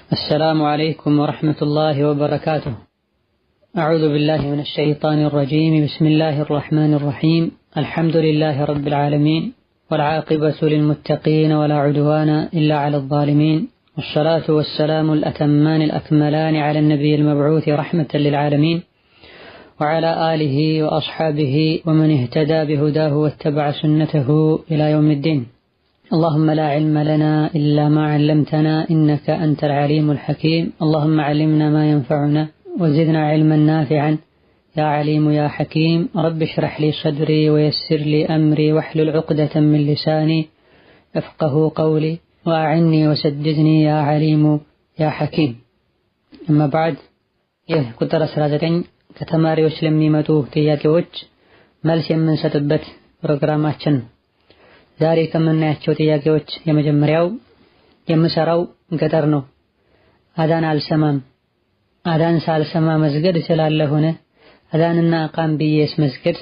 السلام عليكم ورحمة الله وبركاته. أعوذ بالله من الشيطان الرجيم. بسم الله الرحمن الرحيم. الحمد لله رب العالمين والعاقبة للمتقين ولا عدوان إلا على الظالمين، والصلاة والسلام الأتمان الأكملان على النبي المبعوث رحمة للعالمين وعلى آله وأصحابه ومن اهتدى بهداه واتبع سنته إلى يوم الدين. اللهم لا علم لنا إلا ما علمتنا إنك أنت العليم الحكيم. اللهم علمنا ما ينفعنا وزدنا علما نافعا يا عليم يا حكيم. رب اشرح لي صدري ويسر لي أمري واحلل عقدة من لساني يفقه قولي وأعني وسددني يا عليم يا حكيم. أما بعد، ቁጥር 19 ከተማሪዎች ለሚመጡ ጥያቄዎች መልስ የምንሰጥበት ፕሮግራማችን ነው። ዛሬ ከምናያቸው ጥያቄዎች የመጀመሪያው የምሰራው ገጠር ነው፣ አዳን አልሰማም፣ አዳን ሳልሰማ መስገድ እችላለሁ? አዳንና አቃም ብዬስ መስገድ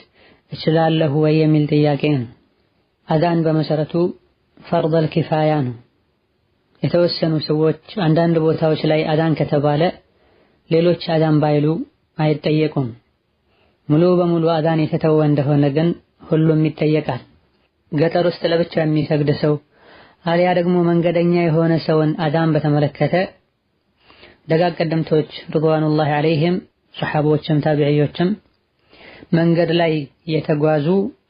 እችላለሁ ወይ የሚል ጥያቄ ነው። አዳን በመሰረቱ ፈርደል ኪፋያ ነው። የተወሰኑ ሰዎች አንዳንድ ቦታዎች ላይ አዳን ከተባለ ሌሎች አዳን ባይሉ አይጠየቁም። ሙሉ በሙሉ አዳን የተተወ እንደሆነ ግን ሁሉም ይጠየቃል። ገጠር ውስጥ ለብቻ የሚሰግድ ሰው አሊያ ደግሞ መንገደኛ የሆነ ሰውን አዳን በተመለከተ ደጋግ ቀደምቶች ረድዋኑላሂ ዐለይሂም ሰሐቦችም ታቢዒዮችም መንገድ ላይ የተጓዙ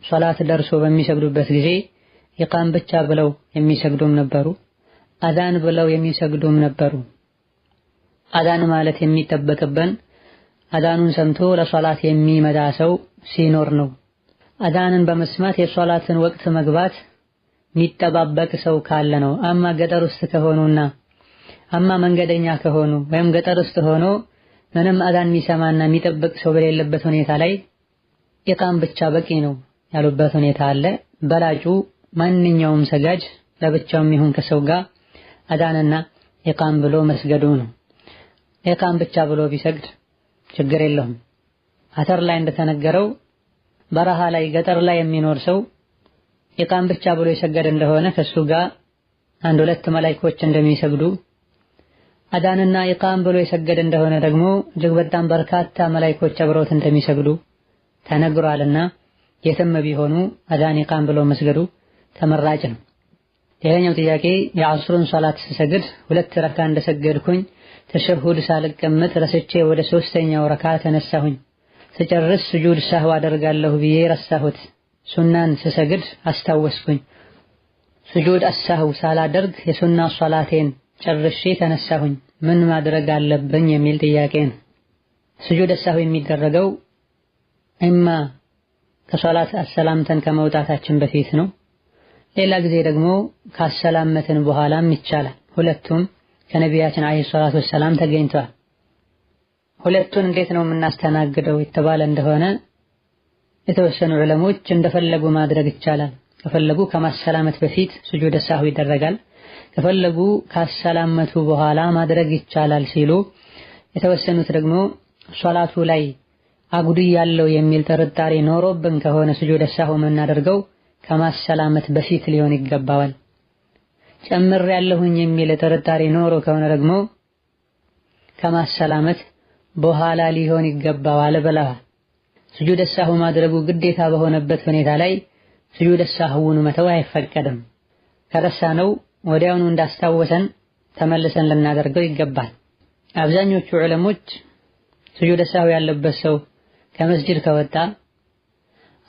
ሶላት ደርሶ በሚሰግዱበት ጊዜ ኢቃም ብቻ ብለው የሚሰግዱም ነበሩ፣ አዳን ብለው የሚሰግዱም ነበሩ። አዳን ማለት የሚጠበቅብን አዳኑን ሰምቶ ለሶላት የሚመጣ ሰው ሲኖር ነው። አዳንን በመስማት የሶላትን ወቅት መግባት የሚጠባበቅ ሰው ካለ ነው። አማ ገጠር ውስጥ ከሆኑና አማ መንገደኛ ከሆኑ ወይም ገጠር ውስጥ ሆኖ ምንም አዳን የሚሰማና የሚጠብቅ ሰው በሌለበት ሁኔታ ላይ ኢቃም ብቻ በቂ ነው ያሉበት ሁኔታ አለ። በላጩ ማንኛውም ሰጋጅ ለብቻውም ይሁን ከሰው ጋር አዳንና ኢቃም ብሎ መስገዱ ነው። ኢቃም ብቻ ብሎ ቢሰግድ ችግር የለውም። አተር ላይ እንደተነገረው በረሃ ላይ ገጠር ላይ የሚኖር ሰው ኢቃም ብቻ ብሎ የሰገደ እንደሆነ ከሱ ጋር አንድ ሁለት መላእክቶች እንደሚሰግዱ፣ አዳንና ኢቃም ብሎ የሰገደ እንደሆነ ደግሞ እጅግ በጣም በርካታ መላእክቶች አብረውት እንደሚሰግዱ ተነግሯልና የትም ቢሆኑ አዳን ኢቃም ብሎ መስገዱ ተመራጭ ነው። ሌላኛው ጥያቄ የዐስሩን ሶላት ስሰግድ 2 ረካ እንደሰገድኩኝ ተሸሁድ ሳልቀመጥ ረስቼ ወደ 3ኛው ረካ ተነሳሁኝ። ስጨርስ ስጁድ ሰህው አደርጋለሁ ብዬ ረሳሁት። ሱናን ስሰግድ አስታወስኩኝ። ስጁድ አሰህው ሳላደርግ የሱና ሶላቴን ጨርሼ ተነሳሁኝ። ምን ማድረግ አለብኝ የሚል ጥያቄ ነው። ስጁድ ሰህው የሚደረገው እማ ከሶላት አሰላምተን ከመውጣታችን በፊት ነው። ሌላ ጊዜ ደግሞ ካሰላመትን በኋላም ይቻላል። ሁለቱም ከነቢያችን አለይሂ ሰላቱ ወሰላም ተገኝተዋል። ሁለቱን እንዴት ነው የምናስተናግደው የተባለ እንደሆነ የተወሰኑ ዑለሞች እንደፈለጉ ማድረግ ይቻላል። ከፈለጉ ከማሰላመት በፊት ስጁድ ሰህው ይደረጋል፣ ከፈለጉ ካሰላመቱ በኋላ ማድረግ ይቻላል ሲሉ፣ የተወሰኑት ደግሞ ሶላቱ ላይ አጉድይ ያለው የሚል ጥርጣሬ ኖሮብን ከሆነ ስጁድ ሰህው የምናደርገው ከማሰላመት በፊት ሊሆን ይገባዋል። ጨምር ያለሁኝ የሚል ጥርጣሬ ኖሮ ከሆነ ደግሞ ከማሰላመት በኋላ ሊሆን ይገባዋል ብለዋል። ስጁድ ሰህው ማድረጉ ግዴታ በሆነበት ሁኔታ ላይ ስጁድ ሰህውን መተው አይፈቀድም። ከረሳነው ወዲያውኑ እንዳስታወሰን ተመልሰን ልናደርገው ይገባል። አብዛኞቹ ዑለሞች ስጁድ ሰህው ያለበት ሰው ከመስጂድ ከወጣ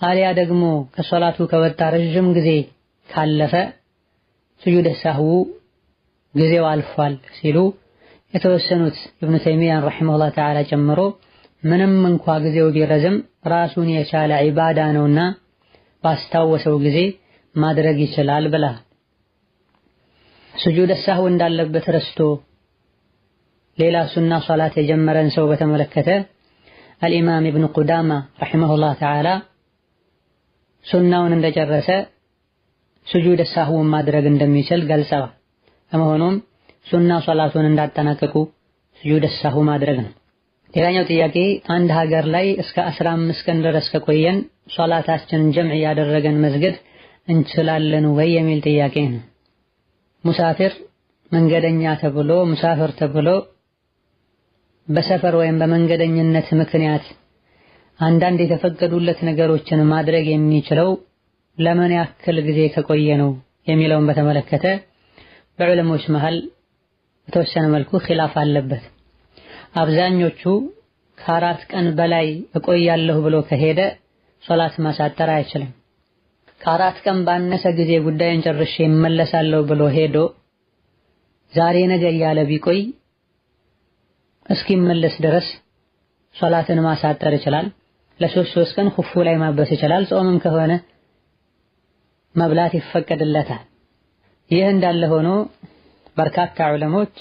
አሊያ ደግሞ ከሶላቱ ከወጣ ረጅም ጊዜ ካለፈ ስጁድ ሰህው ጊዜው አልፏል ሲሉ፣ የተወሰኑት ኢብኑ ተይሚያን ረሂመሁላህ ተዓላ ጨምሮ ምንም እንኳ ጊዜው ቢረዝም ራሱን የቻለ ዒባዳ ነውና ባስታወሰው ጊዜ ማድረግ ይችላል ብላ። ስጁድ ሰህው እንዳለበት ረስቶ ሌላ ሱና ሶላት የጀመረን ሰው በተመለከተ አልኢማም ኢብኑ ቁዳማ ረሂመሁላህ ተዓላ ሱናውን እንደጨረሰ ስጁድ ሰህውን ማድረግ እንደሚችል ገልጸዋል። በመሆኑም ሱና ሶላቱን እንዳጠናቀቁ ስጁድ ሰህው ማድረግ ነው። ሌላኛው ጥያቄ አንድ ሀገር ላይ እስከ 15 ቀን ድረስ ከቆየን ሶላታችንን ጀምዕ ያደረገን መስገድ እንችላለን ወይ የሚል ጥያቄ ነው። ሙሳፊር መንገደኛ ተብሎ ሙሳፍር ተብሎ በሰፈር ወይም በመንገደኝነት ምክንያት አንዳንድ የተፈቀዱለት ነገሮችን ማድረግ የሚችለው ለምን ያክል ጊዜ ከቆየ ነው የሚለውን በተመለከተ በዑለሞች መሃል በተወሰነ መልኩ ኺላፍ አለበት። አብዛኞቹ ከ4 ቀን በላይ እቆያለሁ ብሎ ከሄደ ሶላት ማሳጠር አይችልም። ከ4 ቀን ባነሰ ጊዜ ጉዳይን ጨርሼ እመለሳለሁ ብሎ ሄዶ ዛሬ ነገ እያለ ቢቆይ እስኪመለስ ድረስ ሶላትን ማሳጠር ይችላል። ለ3 ቀን ኹፉ ላይ ማበስ ይችላል። ጾምም ከሆነ መብላት ይፈቀድለታል። ይህ እንዳለ ሆኖ በርካታ ዑለሞች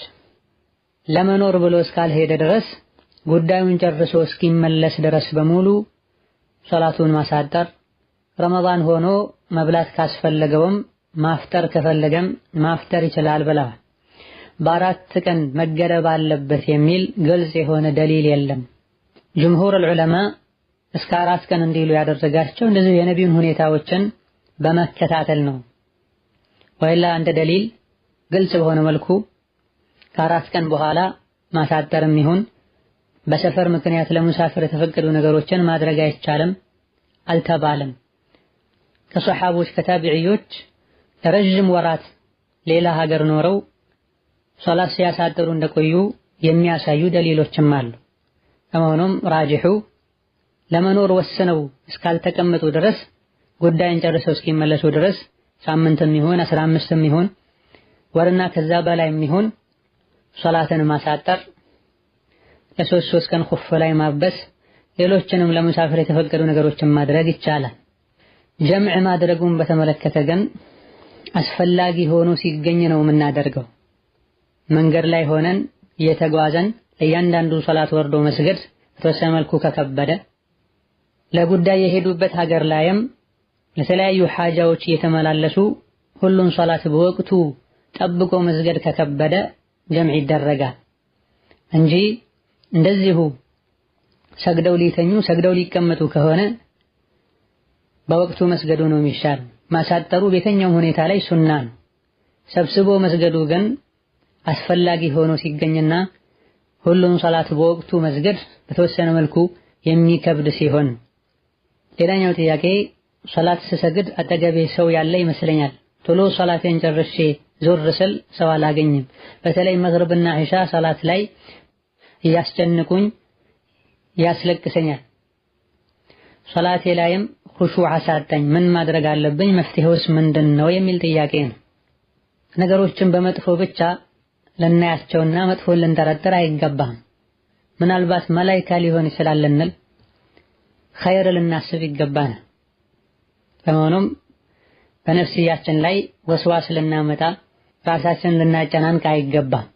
ለመኖር ብሎ እስካልሄደ ድረስ ጉዳዩን ጨርሶ እስኪመለስ ድረስ በሙሉ ሶላቱን ማሳጠር፣ ረመዳን ሆኖ መብላት ካስፈለገውም ማፍጠር ከፈለገም ማፍጠር ይችላል ብለዋል። በ4 ቀን መገደብ አለበት የሚል ግልጽ የሆነ ደሊል የለም። ጅምሁር ዑለማ እስከ 4 ቀን እንዲሉ ያደረጋቸው እንደዚህ የነቢዩን ሁኔታዎችን በመከታተል ነው። ወይላ እንደ ደሊል ግልጽ በሆነ መልኩ ከ4 ቀን በኋላ ማሳጠርም ይሁን በሰፈር ምክንያት ለሙሳፍር የተፈቀዱ ነገሮችን ማድረግ አይቻልም አልተባለም። ከሰሐቦች ከታቢዒዎች ለረጅም ወራት ሌላ ሀገር ኖረው ሶላት ሲያሳጥሩ እንደቆዩ የሚያሳዩ ደሊሎችም አሉ። ከመሆኑም ራጂሑ ለመኖር ወስነው እስካልተቀመጡ ድረስ ጉዳይን ጨርሰው እስኪመለሱ ድረስ ሳምንትም ይሁን 15ም ይሁን ወርና ከዛ በላይም ይሁን ሶላትን ማሳጠር፣ ለ3 ቀን ኹፍ ላይ ማበስ፣ ሌሎችንም ለሙሳፍር የተፈቀዱ ነገሮችን ማድረግ ይቻላል። ጀምዕ ማድረጉን በተመለከተ ግን አስፈላጊ ሆኖ ሲገኝ ነው የምናደርገው። መንገድ ላይ ሆነን እየተጓዘን ለእያንዳንዱ ሶላት ወርዶ መስገድ በተወሰነ መልኩ ከከበደ፣ ለጉዳይ የሄዱበት ሀገር ላይም ለተለያዩ ሐጃዎች እየተመላለሱ ሁሉን ሶላት በወቅቱ ጠብቆ መስገድ ከከበደ ጀምዕ ይደረጋል እንጂ እንደዚሁ ሰግደው ሊተኙ ሰግደው ሊቀመጡ ከሆነ በወቅቱ መስገዱ ነው የሚሻል። ማሳጠሩ በየትኛውም ሁኔታ ላይ ሱና ነው። ሰብስቦ መስገዱ ግን አስፈላጊ ሆኖ ሲገኝና ሁሉን ሶላት በወቅቱ መስገድ በተወሰነ መልኩ የሚከብድ ሲሆን። ሌላኛው ጥያቄ ሶላት ስሰግድ አጠገቤ ሰው ያለ ይመስለኛል። ቶሎ ሶላቴን ጨርሼ ዞር ስል ሰው አላገኝም። በተለይ መግሪብና ኢሻ ሶላት ላይ እያስጨንቁኝ ያስለቅሰኛል። ሶላቴ ላይም ኹሹዕ አሳጣኝ። ምን ማድረግ አለብኝ? መፍትሄውስ ምንድነው? የሚል ጥያቄ ነው። ነገሮችን በመጥፎ ብቻ ልናያቸውና መጥፎን ልንጠረጥር አይገባም። ምናልባት መላኢካ ሊሆን ይችላል ልንል ኸይር ልናስብ ይገባናል። በመሆኑም በነፍስያችን ላይ ወስዋስ ልናመጣ ራሳችንን ልናጨናንቅ አይገባም።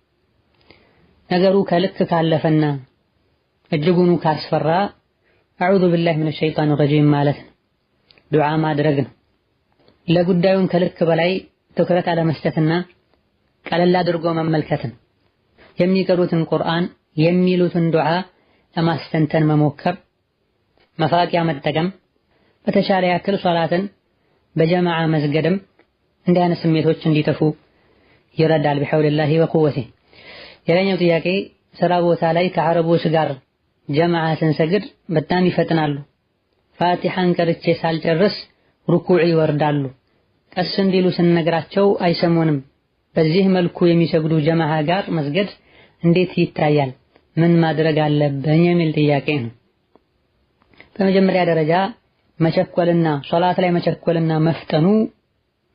ነገሩ ከልክ ካለፈና እጅጉኑ ካስፈራ አዑዙ ቢላሂ ሚነ ሸይጣኒ ረጂም ማለት ነው፣ ዱዓ ማድረግ ነው። ለጉዳዩን ከልክ በላይ ትኩረት አለመስጠትና ቀለል አድርጎ መመልከትን፣ የሚቀሩትን ቁርአን የሚሉትን ዱዓ ለማስተንተን መሞከር፣ መፋቂያ መጠቀም፣ በተሻለ ያክል ሶላትን በጀማዓ መስገድም እንዲህ አይነት ስሜቶች እንዲጠፉ ይረዳል ቢሐውሊላሂ ወቁወቲህ። ሌላኛው ጥያቄ ስራ ቦታ ላይ ከአረቦች ጋር ጀማዓ ስንሰግድ በጣም ይፈጥናሉ። ፋቲሐን ቀርቼ ሳልጨርስ ሩኩዕ ይወርዳሉ። ቀስ እንዲሉ ስንነግራቸው አይሰሙንም። በዚህ መልኩ የሚሰግዱ ጀማዓ ጋር መስገድ እንዴት ይታያል? ምን ማድረግ አለብኝ? የሚል ጥያቄ ነው። በመጀመሪያ ደረጃ መቸኮልና ሶላት ላይ መቸኮልና መፍጠኑ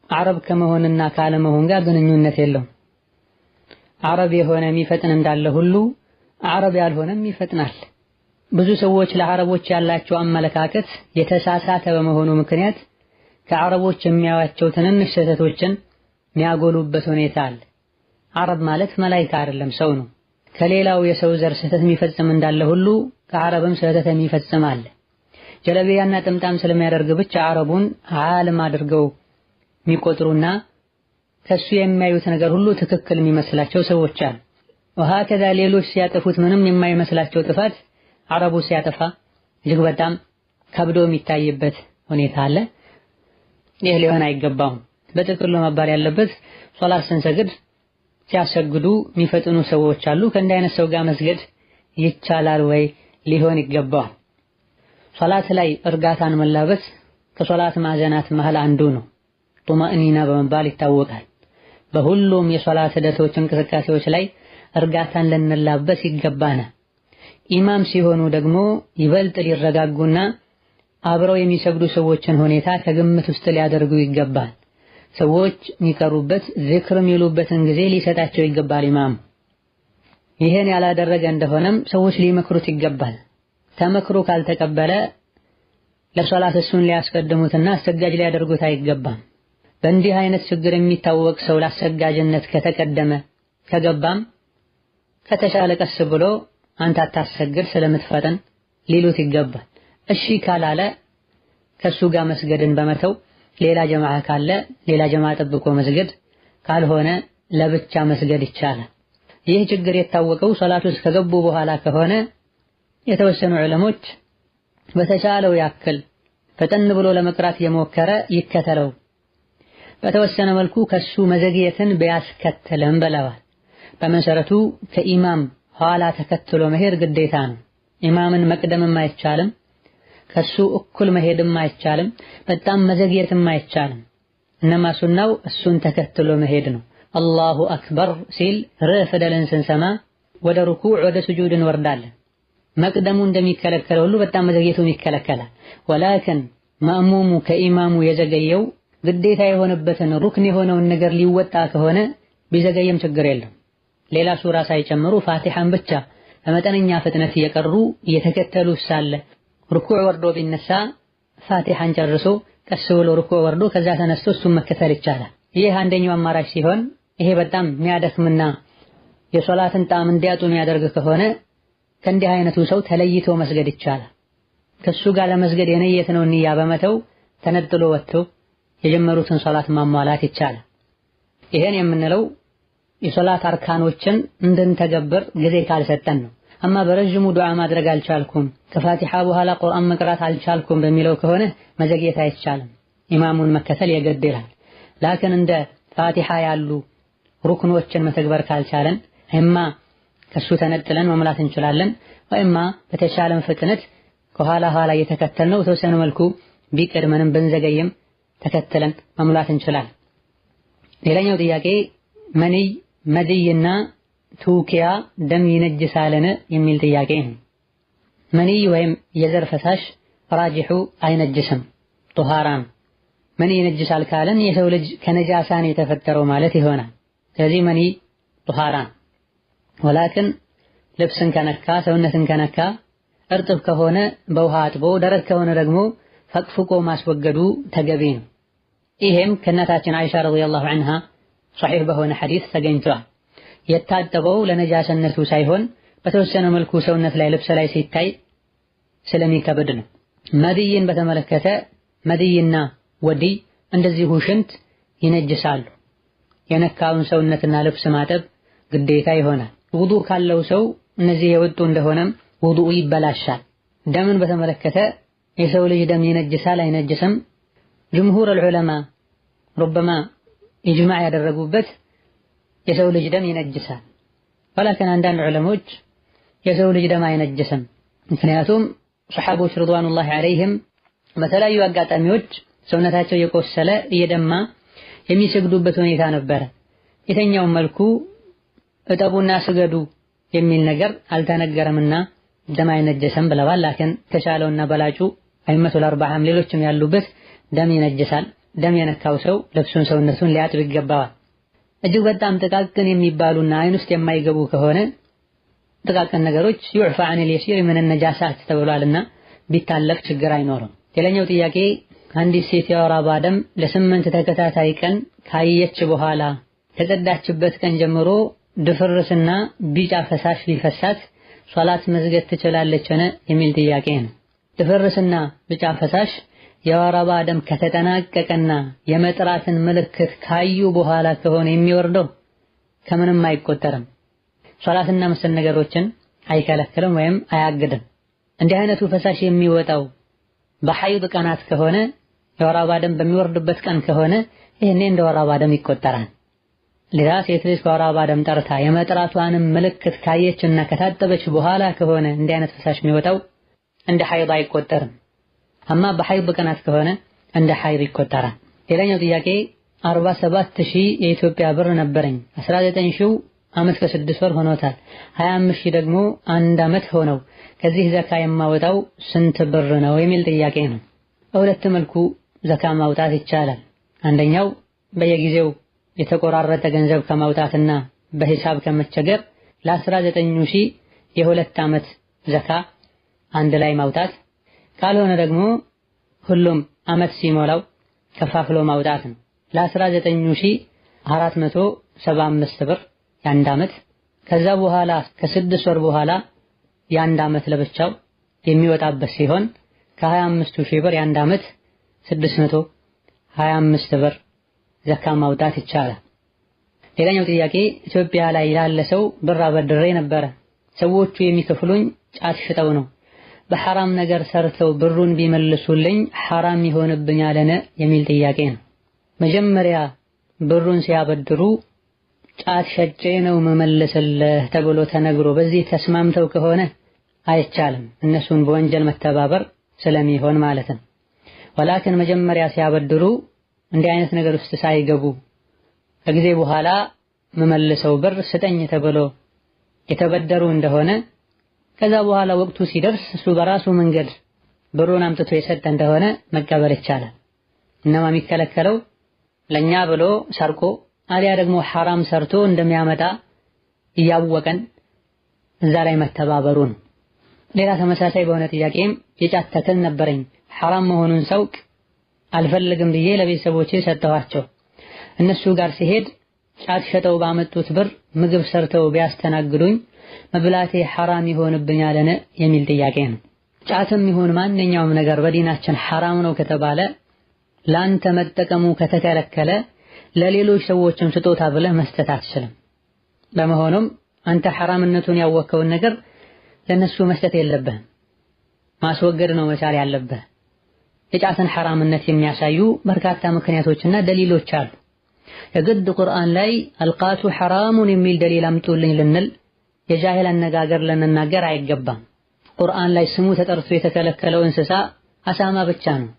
አረብ ከመሆንና ካለመሆን ጋር ግንኙነት የለውም። አረብ የሆነ የሚፈጥን እንዳለ ሁሉ አረብ ያልሆነም ይፈጥናል። ብዙ ሰዎች ለአረቦች ያላቸው አመለካከት የተሳሳተ በመሆኑ ምክንያት ከአረቦች የሚያዩዋቸው ትንንሽ ስህተቶችን የሚያጎሉበት ሁኔታ አለ። አረብ ማለት መላኢካ አይደለም፣ ሰው ነው። ከሌላው የሰው ዘር ስህተት የሚፈጽም እንዳለ ሁሉ ከአረብም ስህተት የሚፈጽም አለ። ጀለቢያና ጥምጣም ስለሚያደርግ ብቻ አረቡን ዓለም አድርገው የሚቆጥሩና ከሱ የሚያዩት ነገር ሁሉ ትክክል የሚመስላቸው ሰዎች አሉ። ወሃከዛ ሌሎች ሲያጠፉት ምንም የማይመስላቸው ጥፋት አረቡ ሲያጠፋ እጅግ በጣም ከብዶ የሚታይበት ሁኔታ አለ። ይህ ሊሆን አይገባውም። በጥቅሉ መባል ያለበት ሶላት ስንሰግድ ሲያሰግዱ የሚፈጥኑ ሰዎች አሉ። ከእንዲህ አይነት ሰው ጋር መስገድ ይቻላል ወይ? ሊሆን ይገባዋል። ሶላት ላይ እርጋታን መላበስ ከሶላት ማዕዘናት መሃል አንዱ ነው። ጡማእኒና በመባል ይታወቃል። በሁሉም የሶላት ሂደቶች እንቅስቃሴዎች ላይ እርጋታን ልንላበስ ይገባናል። ኢማም ሲሆኑ ደግሞ ይበልጥ ሊረጋጉና አብረው የሚሰግዱ ሰዎችን ሁኔታ ከግምት ውስጥ ሊያደርጉ ይገባል። ሰዎች የሚቀሩበት ዚክር የሚሉበትን ጊዜ ሊሰጣቸው ይገባል ኢማሙ። ይሄን ያላደረገ እንደሆነም ሰዎች ሊመክሩት ይገባል። ተመክሮ ካልተቀበለ ለሶላት እሱን ሊያስቀድሙትና አሰጋጅ ሊያደርጉት አይገባም። በእንዲህ አይነት ችግር የሚታወቅ ሰው ለአሰጋጅነት ከተቀደመ ከገባም ከተሻለ ቀስ ብሎ አንተ አታሰግድ ስለምትፈጠን ሊሉት ይገባል። እሺ ካላለ ከሱ ጋር መስገድን በመተው ሌላ ጀማዓ ካለ ሌላ ጀማዓ ጠብቆ መስገድ፣ ካልሆነ ለብቻ መስገድ ይቻላል። ይህ ችግር የታወቀው ሶላት ውስጥ ከገቡ በኋላ ከሆነ የተወሰኑ ዑለሞች በተቻለው ያክል ፈጠን ብሎ ለመቅራት የሞከረ ይከተለው፣ በተወሰነ መልኩ ከሱ መዘግየትን ቢያስከተልም ብለዋል። በመሰረቱ ከኢማም ኋላ ተከትሎ መሄድ ግዴታ ነው። ኢማምን መቅደምም አይቻልም፣ ከሱ እኩል መሄድም አይቻልም፣ በጣም መዘግየትም አይቻልም። እነማ ሱናው እሱን ተከትሎ መሄድ ነው። አላሁ አክበር ሲል ፊደልን ስንሰማ ወደ ሩኩዕ ወደ ስጁድ እንወርዳለን። መቅደሙ እንደሚከለከለው ሁሉ በጣም መዘግየቱም ይከለከላል። ወላኪን ማእሙሙ ከኢማሙ የዘገየው ግዴታ የሆነበትን ሩክን የሆነውን ነገር ሊወጣ ከሆነ ቢዘገየም ችግር የለም። ሌላ ሱራ ሳይጨምሩ ፋቲሐን ብቻ በመጠነኛ ፍጥነት እየቀሩ እየተከተሉ ሳለ ሩኩዕ ወርዶ ቢነሳ ፋቲሐን ጨርሶ ቀስ ብሎ ሩኩዕ ወርዶ ከዛ ተነስቶ እሱን መከተል ይቻላል። ይህ አንደኛው አማራጭ ሲሆን፣ ይሄ በጣም የሚያደክምና የሶላትን ጣዕም እንዲያጡ የሚያደርግ ከሆነ ከእንዲህ አይነቱ ሰው ተለይቶ መስገድ ይቻላል። ከሱ ጋር ለመስገድ የነየትነው ንያ በመተው ተነጥሎ ወጥቶ የጀመሩትን ሶላት ማሟላት ይቻላል። ይሄን የምንለው የሶላት አርካኖችን እንድንተገብር ጊዜ ካልሰጠን ነው። አማ በረጅሙ ዱዓ ማድረግ አልቻልኩም፣ ከፋቲሐ በኋላ ቁርአን መቅራት አልቻልኩም በሚለው ከሆነ መዘግየት አይቻልም፣ ኢማሙን መከተል የግድ ይላል። ላኪን እንደ ፋቲሐ ያሉ ሩክኖችን መተግበር ካልቻለን እማ ከሱ ተነጥለን መምላት እንችላለን፣ ወይማ በተሻለን ፍጥነት ከኋላ ኋላ እየተከተልነው የተወሰነ መልኩ ቢቀድመንም ብንዘገይም ተከተለን መምላት እንችላለን። ሌላኛው ጥያቄ መድይና ቱኪያ ደም ይነጅሳልን የሚል ጥያቄ ነው። መኒይ ወይም የዘር ፈሳሽ ራጅሑ አይነጅስም፣ ጧሃራ ነው። መኒይ ይነጅሳል ካለን የሰው ልጅ ከነጃሳ ነው የተፈጠረው ማለት ይሆናል። ስለዚህ መኒይ ጧሃራ ነው። ወላኪን ልብስን ከነካ ሰውነትን ከነካ እርጥብ ከሆነ በውሃ አጥቦ፣ ደረቅ ከሆነ ደግሞ ፈቅፍቆ ማስወገዱ ተገቢ ነው። ይሄም ከእናታችን አይሻ ረዲየላሁ ዐንሃ ሶሒህ በሆነ ሐዲስ ተገኝቷል። የታጠበው ለነጃሰነቱ ሳይሆን በተወሰነ መልኩ ሰውነት ላይ ልብስ ላይ ሲታይ ስለሚከብድ ነው። መድይን በተመለከተ መድይና ወዲይ እንደዚሁ ሽንት ይነጅሳሉ። የነካውን ሰውነትና ልብስ ማጠብ ግዴታ ይሆናል። ውዱእ ካለው ሰው እነዚህ የወጡ እንደሆነም ውዱእ ይበላሻል። ደምን በተመለከተ የሰው ልጅ ደም ይነጅሳል አይነጅስም? ጅምሁር ዑለማ ረበማ ኢጅማዕ ያደረጉበት የሰው ልጅ ደም ይነጅሳል። ወላኪን አንዳንድ ዑለሞች የሰው ልጅ ደም አይነጅስም። ምክንያቱም ሰሓቦች ረድዋኑላሂ ዐለይሂም በተለያዩ አጋጣሚዎች ሰውነታቸው የቆሰለ እየደማ የሚሰግዱበት ሁኔታ ነበረ። የተኛው መልኩ እጠቡና ስገዱ የሚል ነገር አልተነገረምና ደም አይነጀሰም ብለዋል። ላኪን ተሻለውና በላጩ አይመቱል አርባዓም ሌሎችም ያሉበት ደም ይነጀሳል። ደም የነካው ሰው ልብሱን ሰውነቱን ሊያጥብ ይገባዋል። እጅግ በጣም ጥቃቅን የሚባሉና አይን ውስጥ የማይገቡ ከሆነ ጥቃቅን ነገሮች ዩዕፋ ዐኒል የሲር ምን ነጃሳት ተብሏልና ቢታለቅ ችግር አይኖርም። ሌላኛው ጥያቄ አንዲት ሴት የወር አበባ ደም ለ8 ተከታታይ ቀን ካየች በኋላ ከጸዳችበት ቀን ጀምሮ ድፍርስና ቢጫ ፈሳሽ ሊፈሳት ሶላት መስገድ ትችላለችን የሚል ጥያቄ ነው። ድፍርስና ቢጫ ፈሳሽ የወር አበባ ደም ከተጠናቀቀና የመጥራትን ምልክት ካዩ በኋላ ከሆነ የሚወርደው ከምንም አይቆጠርም። ሶላትና መሰል ነገሮችን አይከለክልም ወይም አያግድም። እንዲህ አይነቱ ፈሳሽ የሚወጣው በሐይድ ቀናት ከሆነ የወር አበባ ደም በሚወርድበት ቀን ከሆነ ይሄኔ እንደ ወር አበባ ደም ይቆጠራል። ሌላ ሴት ልጅ ከወር አበባ ደም ጠርታ የመጥራቷንም ምልክት ካየችና ከታጠበች በኋላ ከሆነ እንዲህ አይነት ፈሳሽ የሚወጣው እንደ ሐይድ አይቆጠርም። አማ በሐይድ ቀናት ከሆነ እንደ ሐይድ ይቆጠራል። ሌላኛው ጥያቄ 47000 የኢትዮጵያ ብር ነበረኝ። 19000 ዓመት ከ6 ወር ሆኖታል። 25000 ደግሞ 1 ዓመት ሆነው። ከዚህ ዘካ የማወጣው ስንት ብር ነው የሚል ጥያቄ ነው። በሁለት መልኩ ዘካ ማውጣት ይቻላል። አንደኛው በየጊዜው የተቆራረጠ ገንዘብ ከማውጣትና በሂሳብ ከመቸገር ለ19000 የ2 ዓመት ዘካ አንድ ላይ ማውጣት፣ ካልሆነ ደግሞ ሁሉም ዓመት ሲሞላው ከፋፍሎ ማውጣት ነው። ለ19475 ብር የአንድ ዓመት፣ ከዛ በኋላ ከ6 ወር በኋላ የአንድ ዓመት ለብቻው የሚወጣበት ሲሆን ከ25000 ብር የአንድ ዓመት 625 ብር ዘካ ማውጣት ይቻላል። ሌላኛው ጥያቄ ኢትዮጵያ ላይ ላለ ሰው ብር አበድሬ ነበረ። ሰዎቹ የሚከፍሉኝ ጫት ሽጠው ነው። በሐራም ነገር ሰርተው ብሩን ቢመልሱልኝ ሐራም ይሆንብኛልን የሚል ጥያቄ ነው። መጀመሪያ ብሩን ሲያበድሩ ጫት ሸጬ ነው መመለስልህ ተብሎ ተነግሮ በዚህ ተስማምተው ከሆነ አይቻልም፣ እነሱን በወንጀል መተባበር ስለሚሆን ማለት ነው። ወላኪን መጀመሪያ ሲያበድሩ እንዲህ አይነት ነገር ውስጥ ሳይገቡ ከጊዜ በኋላ መመልሰው ብር ስጠኝ ተብሎ የተበደሩ እንደሆነ ከዛ በኋላ ወቅቱ ሲደርስ እሱ በራሱ መንገድ ብሩን አምጥቶ የሰጠ እንደሆነ መቀበል ይቻላል። እነማ የሚከለከለው ለኛ ብሎ ሰርቆ አሊያ ደግሞ ሐራም ሰርቶ እንደሚያመጣ እያወቀን እዛ ላይ መተባበሩ ነው። ሌላ ተመሳሳይ በሆነ ጥያቄም የጫት ተክል ነበረኝ። ሐራም መሆኑን ሳውቅ አልፈልግም ብዬ ለቤተሰቦቼ ሰጠኋቸው። እነሱ ጋር ሲሄድ ጫት ሸጠው ባመጡት ብር ምግብ ሰርተው ቢያስተናግዱኝ መብላቴ ሐራም ይሆንብኛልን የሚል ጥያቄ ነው። ጫትም ይሁን ማንኛውም ነገር በዲናችን ሐራም ነው ከተባለ ላንተ መጠቀሙ ከተከለከለ ለሌሎች ሰዎችም ስጦታ ብለህ መስጠት አትችልም። በመሆኑም አንተ ሐራምነቱን ያወቀውን ነገር ለነሱ መስጠት የለብህም፣ ማስወገድ ነው መቻል ያለብህ። የጫትን ሐራምነት የሚያሳዩ በርካታ ምክንያቶችና ደሊሎች አሉ። የግድ ቁርአን ላይ አልቃቱ ሐራሙን የሚል ደሊል አምጡልኝ ልንል የጃሂል አነጋገር ልንናገር አይገባም። ቁርአን ላይ ስሙ ተጠርቶ የተከለከለው እንስሳ አሳማ ብቻ ነው።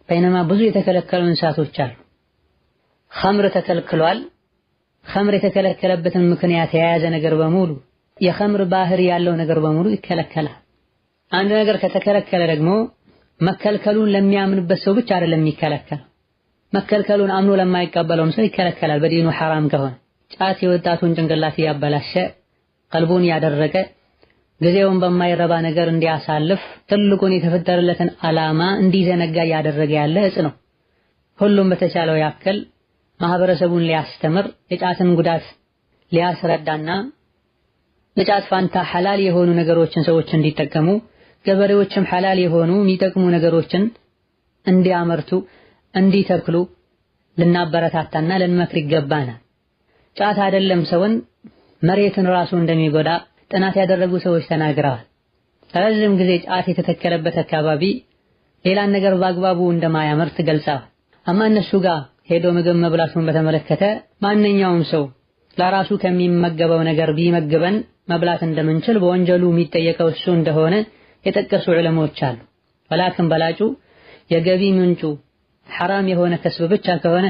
በይነማ ብዙ የተከለከሉ እንስሳቶች አሉ። ኸምር ተከልክሏል። ኸምር የተከለከለበትን ምክንያት የያዘ ነገር በሙሉ የኸምር ባህሪ ያለው ነገር በሙሉ ይከለከላል። አንድ ነገር ከተከለከለ ደግሞ መከልከሉን ለሚያምንበት ሰው ብቻ አይደለም የሚከለከለው፣ መከልከሉን አምኖ ለማይቀበለውም ሰው ይከለከላል። በዲኑ ሐራም ከሆነ ጫት የወጣቱን ጭንቅላት ያበላሸ፣ ቀልቡን ያደረቀ፣ ጊዜውን በማይረባ ነገር እንዲያሳልፍ ትልቁን የተፈጠረለትን ዓላማ እንዲዘነጋ ያደረገ ያለ እጽ ነው። ሁሉም በተቻለው ያክል ማህበረሰቡን ሊያስተምር የጫትን ጉዳት ሊያስረዳና የጫት ፋንታ ሐላል የሆኑ ነገሮችን ሰዎች እንዲጠቀሙ፣ ገበሬዎችም ሐላል የሆኑ የሚጠቅሙ ነገሮችን እንዲያመርቱ እንዲተክሉ ልናበረታታና ልንመክር ይገባናል። ጫት አይደለም ሰውን መሬትን ራሱ እንደሚጎዳ ጥናት ያደረጉ ሰዎች ተናግረዋል። ረጅም ጊዜ ጫት የተተከለበት አካባቢ ሌላን ነገር በአግባቡ እንደማያመርት ገልጸዋል። አማ እነሱ ጋር ሄዶ ምግብ መብላቱን በተመለከተ ማንኛውም ሰው ለራሱ ከሚመገበው ነገር ቢመግበን መብላት እንደምንችል በወንጀሉ የሚጠየቀው እሱ እንደሆነ የጠቀሱ ዑለሞች አሉ። ወላክን በላጩ የገቢ ምንጩ ሐራም የሆነ ከስብ ብቻ ከሆነ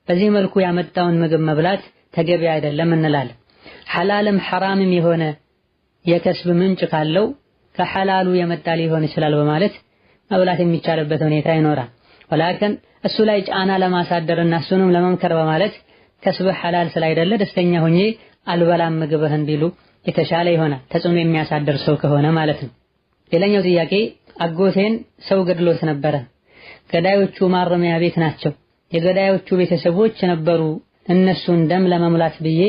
በዚህ መልኩ ያመጣውን ምግብ መብላት ተገቢ አይደለም እንላለን። ሐላልም ሐራምም የሆነ የከስብ ምንጭ ካለው ከሐላሉ የመጣ ሊሆን ይችላል በማለት መብላት የሚቻልበት ሁኔታ ይኖራል። ወላክን እሱ ላይ ጫና ለማሳደርና እሱንም ለመምከር በማለት ከስብ ሐላል ስላይደለ ደስተኛ ሆኜ አልበላም ምግብህን ቢሉ የተሻለ ይሆናል፣ ተጽዕኖ የሚያሳድር ሰው ከሆነ ማለት ነው። ሌላኛው ጥያቄ አጎቴን ሰው ገድሎት ነበረ። ገዳዮቹ ማረሚያ ቤት ናቸው። የገዳዮቹ ቤተሰቦች ነበሩ። እነሱን ደም ለመሙላት ብዬ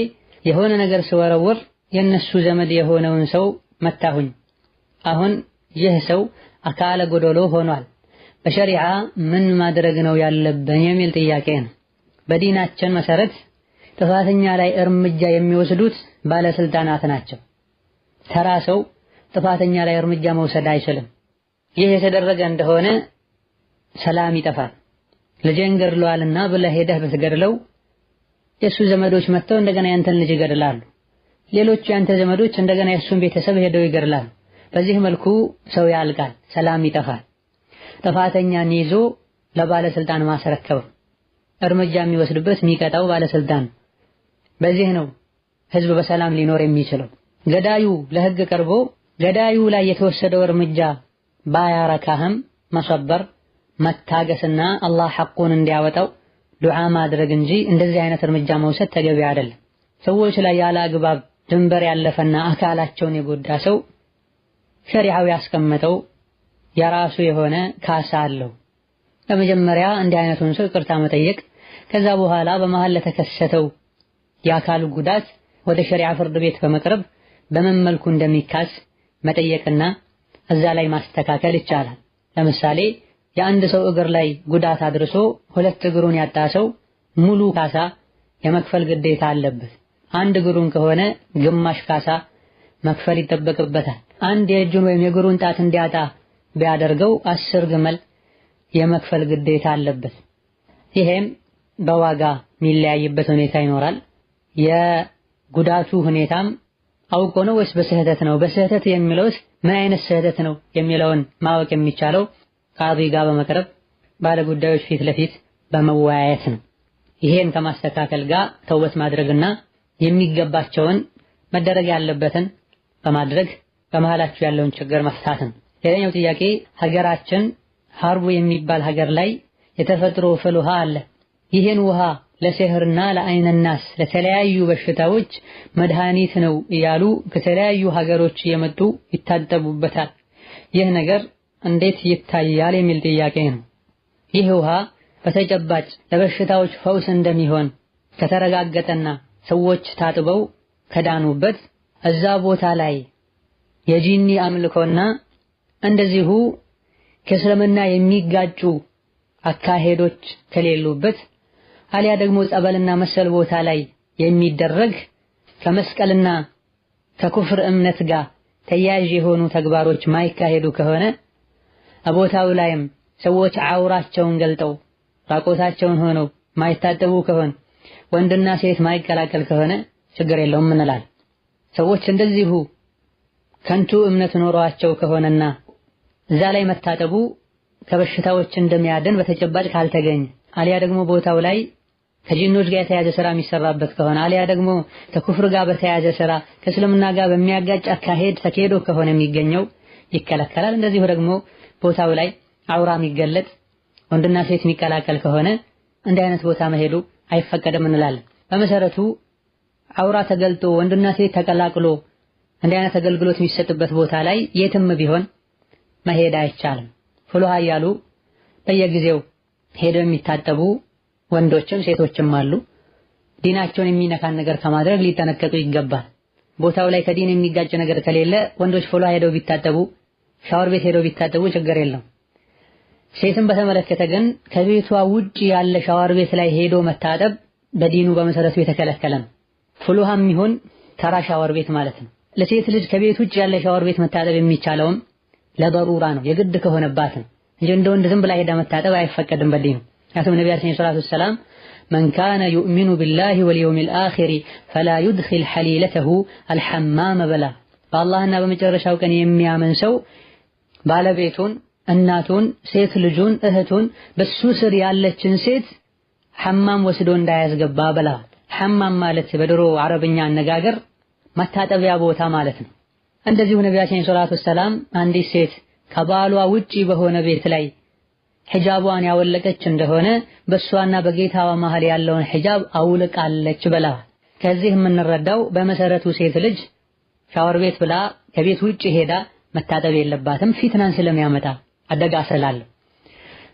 የሆነ ነገር ስወረውር የነሱ ዘመድ የሆነውን ሰው መታሁኝ። አሁን ይህ ሰው አካለ ጎደሎ ሆኗል። በሸሪዓ ምን ማድረግ ነው ያለብን የሚል ጥያቄ ነው። በዲናችን መሰረት ጥፋተኛ ላይ እርምጃ የሚወስዱት ባለስልጣናት ናቸው። ተራ ሰው ጥፋተኛ ላይ እርምጃ መውሰድ አይችልም። ይህ የተደረገ እንደሆነ ሰላም ይጠፋል። ልጄን ገድሏልና ብለህ ሄደህ ብትገድለው የሱ ዘመዶች መጥተው እንደገና ያንተን ልጅ ይገድላሉ። ሌሎች ያንተ ዘመዶች እንደገና የሱን ቤተሰብ ሄደው ይገድላሉ። በዚህ መልኩ ሰው ያልቃል፣ ሰላም ይጠፋል። ጥፋተኛን ይዞ ለባለስልጣን ማስረከብ እርምጃ የሚወስድበት የሚቀጣው ባለስልጣን። በዚህ ነው ህዝብ በሰላም ሊኖር የሚችለው። ገዳዩ ለህግ ቀርቦ ገዳዩ ላይ የተወሰደው እርምጃ ባያረካህም መሰበር መታገስና አላህ ሐቁን እንዲያወጣው ዱዓ ማድረግ እንጂ እንደዚህ አይነት እርምጃ መውሰድ ተገቢ አይደለም። ሰዎች ላይ ያለ አግባብ ድንበር ያለፈና አካላቸውን የጎዳ ሰው ሸሪዓው ያስቀመጠው የራሱ የሆነ ካሳ አለው። በመጀመሪያ እንዲህ አይነቱን ሰው ይቅርታ መጠየቅ፣ ከዛ በኋላ በመሃል ለተከሰተው የአካሉ ጉዳት ወደ ሸሪዓ ፍርድ ቤት በመቅረብ በምን መልኩ እንደሚካስ መጠየቅና እዛ ላይ ማስተካከል ይቻላል። ለምሳሌ የአንድ ሰው እግር ላይ ጉዳት አድርሶ ሁለት እግሩን ያጣ ሰው ሙሉ ካሳ የመክፈል ግዴታ አለበት። አንድ እግሩን ከሆነ ግማሽ ካሳ መክፈል ይጠበቅበታል። አንድ የእጁን ወይም የእግሩን ጣት እንዲያጣ ቢያደርገው 10 ግመል የመክፈል ግዴታ አለበት። ይሄም በዋጋ የሚለያይበት ሁኔታ ይኖራል። የጉዳቱ ሁኔታም አውቆ ነው ወይስ በስህተት ነው? በስህተት የሚለውስ ምን አይነት ስህተት ነው የሚለውን ማወቅ የሚቻለው ቃዲ ጋር በመቅረብ ባለጉዳዮች ፊት ለፊት በመወያየት ነው። ይሄን ከማስተካከል ጋር ተውበት ማድረግና የሚገባቸውን መደረግ ያለበትን በማድረግ በመሃላችሁ ያለውን ችግር መፍታት ነው። ሌላኛው ጥያቄ ሀገራችን ሀርቡ የሚባል ሀገር ላይ የተፈጥሮ ፍል ውሃ አለ። ይሄን ውሃ ለሲህርና ለአይነናስ ለተለያዩ በሽታዎች መድኃኒት ነው እያሉ ከተለያዩ ሀገሮች የመጡ ይታጠቡበታል። ይህ ነገር እንዴት ይታያል የሚል ጥያቄ ነው። ይህ ውሃ በተጨባጭ ለበሽታዎች ፈውስ እንደሚሆን ከተረጋገጠና ሰዎች ታጥበው ከዳኑበት እዛ ቦታ ላይ የጂኒ አምልኮና እንደዚሁ ከእስልምና የሚጋጩ አካሄዶች ከሌሉበት አሊያ ደግሞ ጸበልና መሰል ቦታ ላይ የሚደረግ ከመስቀልና ከኩፍር እምነት ጋር ተያያዥ የሆኑ ተግባሮች ማይካሄዱ ከሆነ ቦታው ላይም ሰዎች አውራቸውን ገልጠው ራቆታቸውን ሆነው ማይታጠቡ ከሆነ ወንድና ሴት ማይቀላቀል ከሆነ ችግር የለውም እንላለን። ሰዎች እንደዚሁ ከንቱ እምነት ኖሯቸው ከሆነና እዛ ላይ መታጠቡ ከበሽታዎች እንደሚያድን በተጨባጭ ካልተገኘ አሊያ ደግሞ ቦታው ላይ ከጂኖች ጋር የተያዘ ስራ የሚሰራበት ከሆነ አሊያ ደግሞ ከኩፍር ጋር በተያዘ ስራ ከእስልምና ጋር በሚያጋጭ አካሄድ ተካሄዶ ከሆነ የሚገኘው ይከለከላል። እንደዚሁ ደግሞ ቦታው ላይ አውራ የሚገለጥ ወንድና ሴት የሚቀላቀል ከሆነ እንዲህ አይነት ቦታ መሄዱ አይፈቀድም እንላለን። በመሰረቱ አውራ ተገልጦ ወንድና ሴት ተቀላቅሎ እንዲህ አይነት አገልግሎት የሚሰጥበት ቦታ ላይ የትም ቢሆን መሄድ አይቻልም። ፍሉሃ እያሉ በየጊዜው ሄደው የሚታጠቡ ወንዶችም ሴቶችም አሉ። ዲናቸውን የሚነካን ነገር ከማድረግ ሊጠነቀቁ ይገባል። ቦታው ላይ ከዲን የሚጋጭ ነገር ከሌለ ወንዶች ፍሉሃ ሄደው ቢታጠቡ ሻወር ቤት ሄደው ቢታጠቡ ችግር የለም። ሴትን በተመለከተ ግን ከቤቷ ውጪ ያለ ሻወር ቤት ላይ ሄዶ መታጠብ በዲኑ በመሰረቱ የተከለከለ ነው። ፍሉሃም ይሁን ተራ ሻወር ቤት ማለት ነው። ለሴት ልጅ ከቤት ውጪ ያለ ሻወር ቤት መታጠብ የሚቻለውም ለضرورة ነው፣ የግድ ከሆነባት ነው እንጂ እንደ ወንድ ዝም ብላ ሄዳ መታጠብ አይፈቀድም በዲኑ። ያቱም ነብያችን ሰለላሁ ዐለይሂ ወሰለም من كان يؤمن بالله واليوم الآخر فلا يدخل حليلته الحمام بلا በአላህና በመጨረሻው ቀን የሚያምን ሰው ባለቤቱን እናቱን ሴት ልጁን እህቱን በሱ ስር ያለችን ሴት ሐማም ወስዶ እንዳያስገባ ብላ። ሐማም ማለት በድሮ አረብኛ አነጋገር መታጠቢያ ቦታ ማለት ነው። እንደዚሁ ነብያችን ሰለላሁ ዐለይሂ ወሰለም አንዲት ሴት ከባሏ ውጪ በሆነ ቤት ላይ ሒጃቧን ያወለቀች እንደሆነ በሷና በጌታዋ መሃል ያለውን ሒጃብ አውልቃለች ብላ። ከዚህ የምንረዳው በመሰረቱ ሴት ልጅ ሻወር ቤት ብላ ከቤት ውጪ ሄዳ መታጠብ የለባትም፣ ፊትናን ስለሚያመጣ አደጋ ስላለ።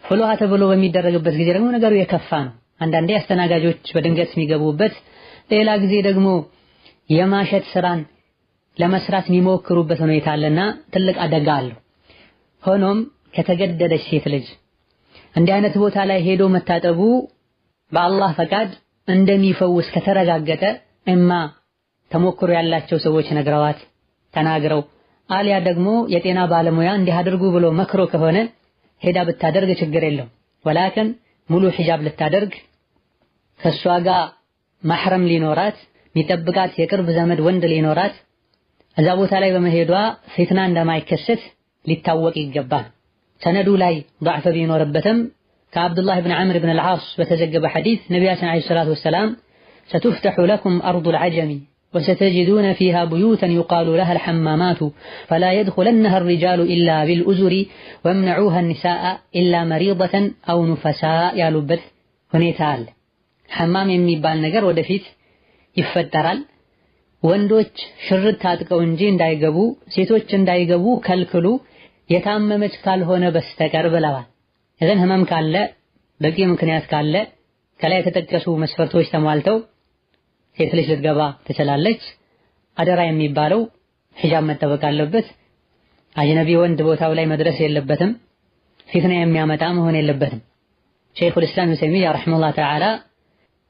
ፍሉሃ ተብሎ በሚደረግበት ጊዜ ደግሞ ነገሩ የከፋ ነው። አንዳንዴ አስተናጋጆች በድንገት የሚገቡበት፣ ሌላ ጊዜ ደግሞ የማሸት ስራን ለመስራት የሚሞክሩበት ሁኔታ አለና ትልቅ አደጋ አለው። ሆኖም ከተገደደች ሴት ልጅ እንዲህ አይነት ቦታ ላይ ሄዶ መታጠቡ በአላህ ፈቃድ እንደሚፈውስ ከተረጋገጠ እማ ተሞክሮ ያላቸው ሰዎች ነግረዋት ተናግረው አሊያ ደግሞ የጤና ባለሙያ እንዲህ አድርጉ ብሎ መክሮ ከሆነ ሄዳ ብታደርግ ችግር የለው። ወላኪን ሙሉ ሒጃብ ልታደርግ ከሷ ጋር ማህረም ሊኖራት የሚጠብቃት የቅርብ ዘመድ ወንድ ሊኖራት እዛ ቦታ ላይ በመሄዷ ፊትና እንደማይከሰት ሊታወቅ ይገባል። ሰነዱ ላይ ضعፍ ቢኖርበትም ከአብዱላህ ብን ዐምር ብን አልዓስ በተዘገበ ሐዲስ ነቢያችን ዓለይሂ ሰላቱ ወሰላም ستفتح لكم أرض العجم وستجدون فيها بيوتا يقال لها الحمامات فلا يدخلنها الرجال إلا بالأزر ويمنعوها النساء إلا مريضة أو نفساء ያሉበት ሁኔታ አለ። ሐማም የሚባል ነገር ወደፊት ይፈጠራል። ወንዶች ሽርጥ ታጥቀው እንጂ እንዳይገቡ፣ ሴቶች እንዳይገቡ ከልክሉ፣ የታመመች ካልሆነ በስተቀር ብለዋል። እዘን ህመም ካለ በቂ ምክንያት ካለ ከላይ የተጠቀሱ መስፈርቶች ተሟልተው ሴት ልጅ ልትገባ ትችላለች። አደራ የሚባለው ሒጃብ መጠበቅ አለበት። አጅነቢ ወንድ ቦታው ላይ መድረስ የለበትም። ፊትና የሚያመጣ መሆን የለበትም። ሸይኹል ኢስላም ኢብኑ ተይሚያ ረሒመሁላህ ተዓላ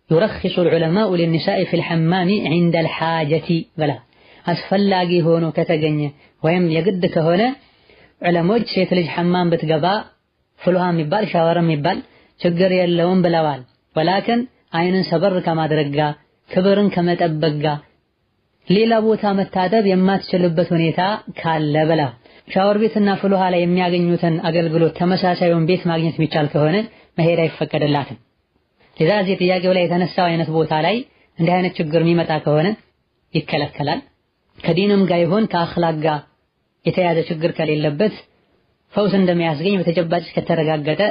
يرخص العلماء للنساء في الحمام عند الحاجة ብላ አስፈላጊ ሆኖ ከተገኘ ወይም የግድ ከሆነ ዑለሞች ሴት ልጅ ሐማም ብትገባ ፍልሃ የሚባል ሻወር የሚባል ችግር የለውም ብለዋል። ወላኪን አይንን ሰበር ከማድረግ ጋር ክብርን ከመጠበቅ ጋር ሌላ ቦታ መታጠብ የማትችልበት ሁኔታ ካለ ብላ ሻወር ቤትና ፍልሃ ላይ የሚያገኙትን አገልግሎት ተመሳሳዩን ቤት ማግኘት የሚቻል ከሆነ መሄድ አይፈቀድላትም። ለዚህ ጥያቄው ላይ የተነሳው አይነት ቦታ ላይ እንዲህ አይነት ችግር የሚመጣ ከሆነ ይከለከላል። ከዲንም ጋር ይሆን ከአኽላቅ ጋር የተያዘ ችግር ከሌለበት ፈውስ እንደሚያስገኝ በተጨባጭ ከተረጋገጠ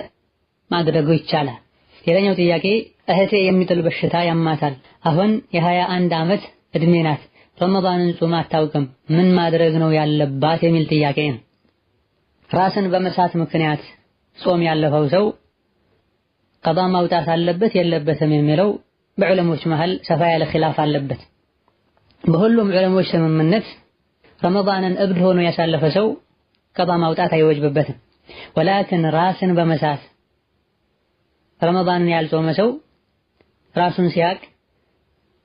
ማድረጉ ይቻላል። ሌላኛው ጥያቄ እህቴ የሚጥል በሽታ ያማታል። አሁን የ21 ዓመት እድሜ ናት። ረመዳንን ጾማ አታውቅም። ምን ማድረግ ነው ያለባት የሚል ጥያቄ ነው። ራስን በመሳት ምክንያት ጾም ያለፈው ሰው ቀዳ ማውጣት አለበት የለበትም የሚለው በዑለሞች መሃል ሰፋ ያለ ኺላፍ አለበት። በሁሉም ዑለሞች ስምምነት ረመዳንን እብድ ሆኖ ያሳለፈ ሰው ቀዳ ማውጣት አይወጅብበትም። ወላኪን ራስን በመሳት ረመዳንን ያልጾመ ሰው ራሱን ሲያቅ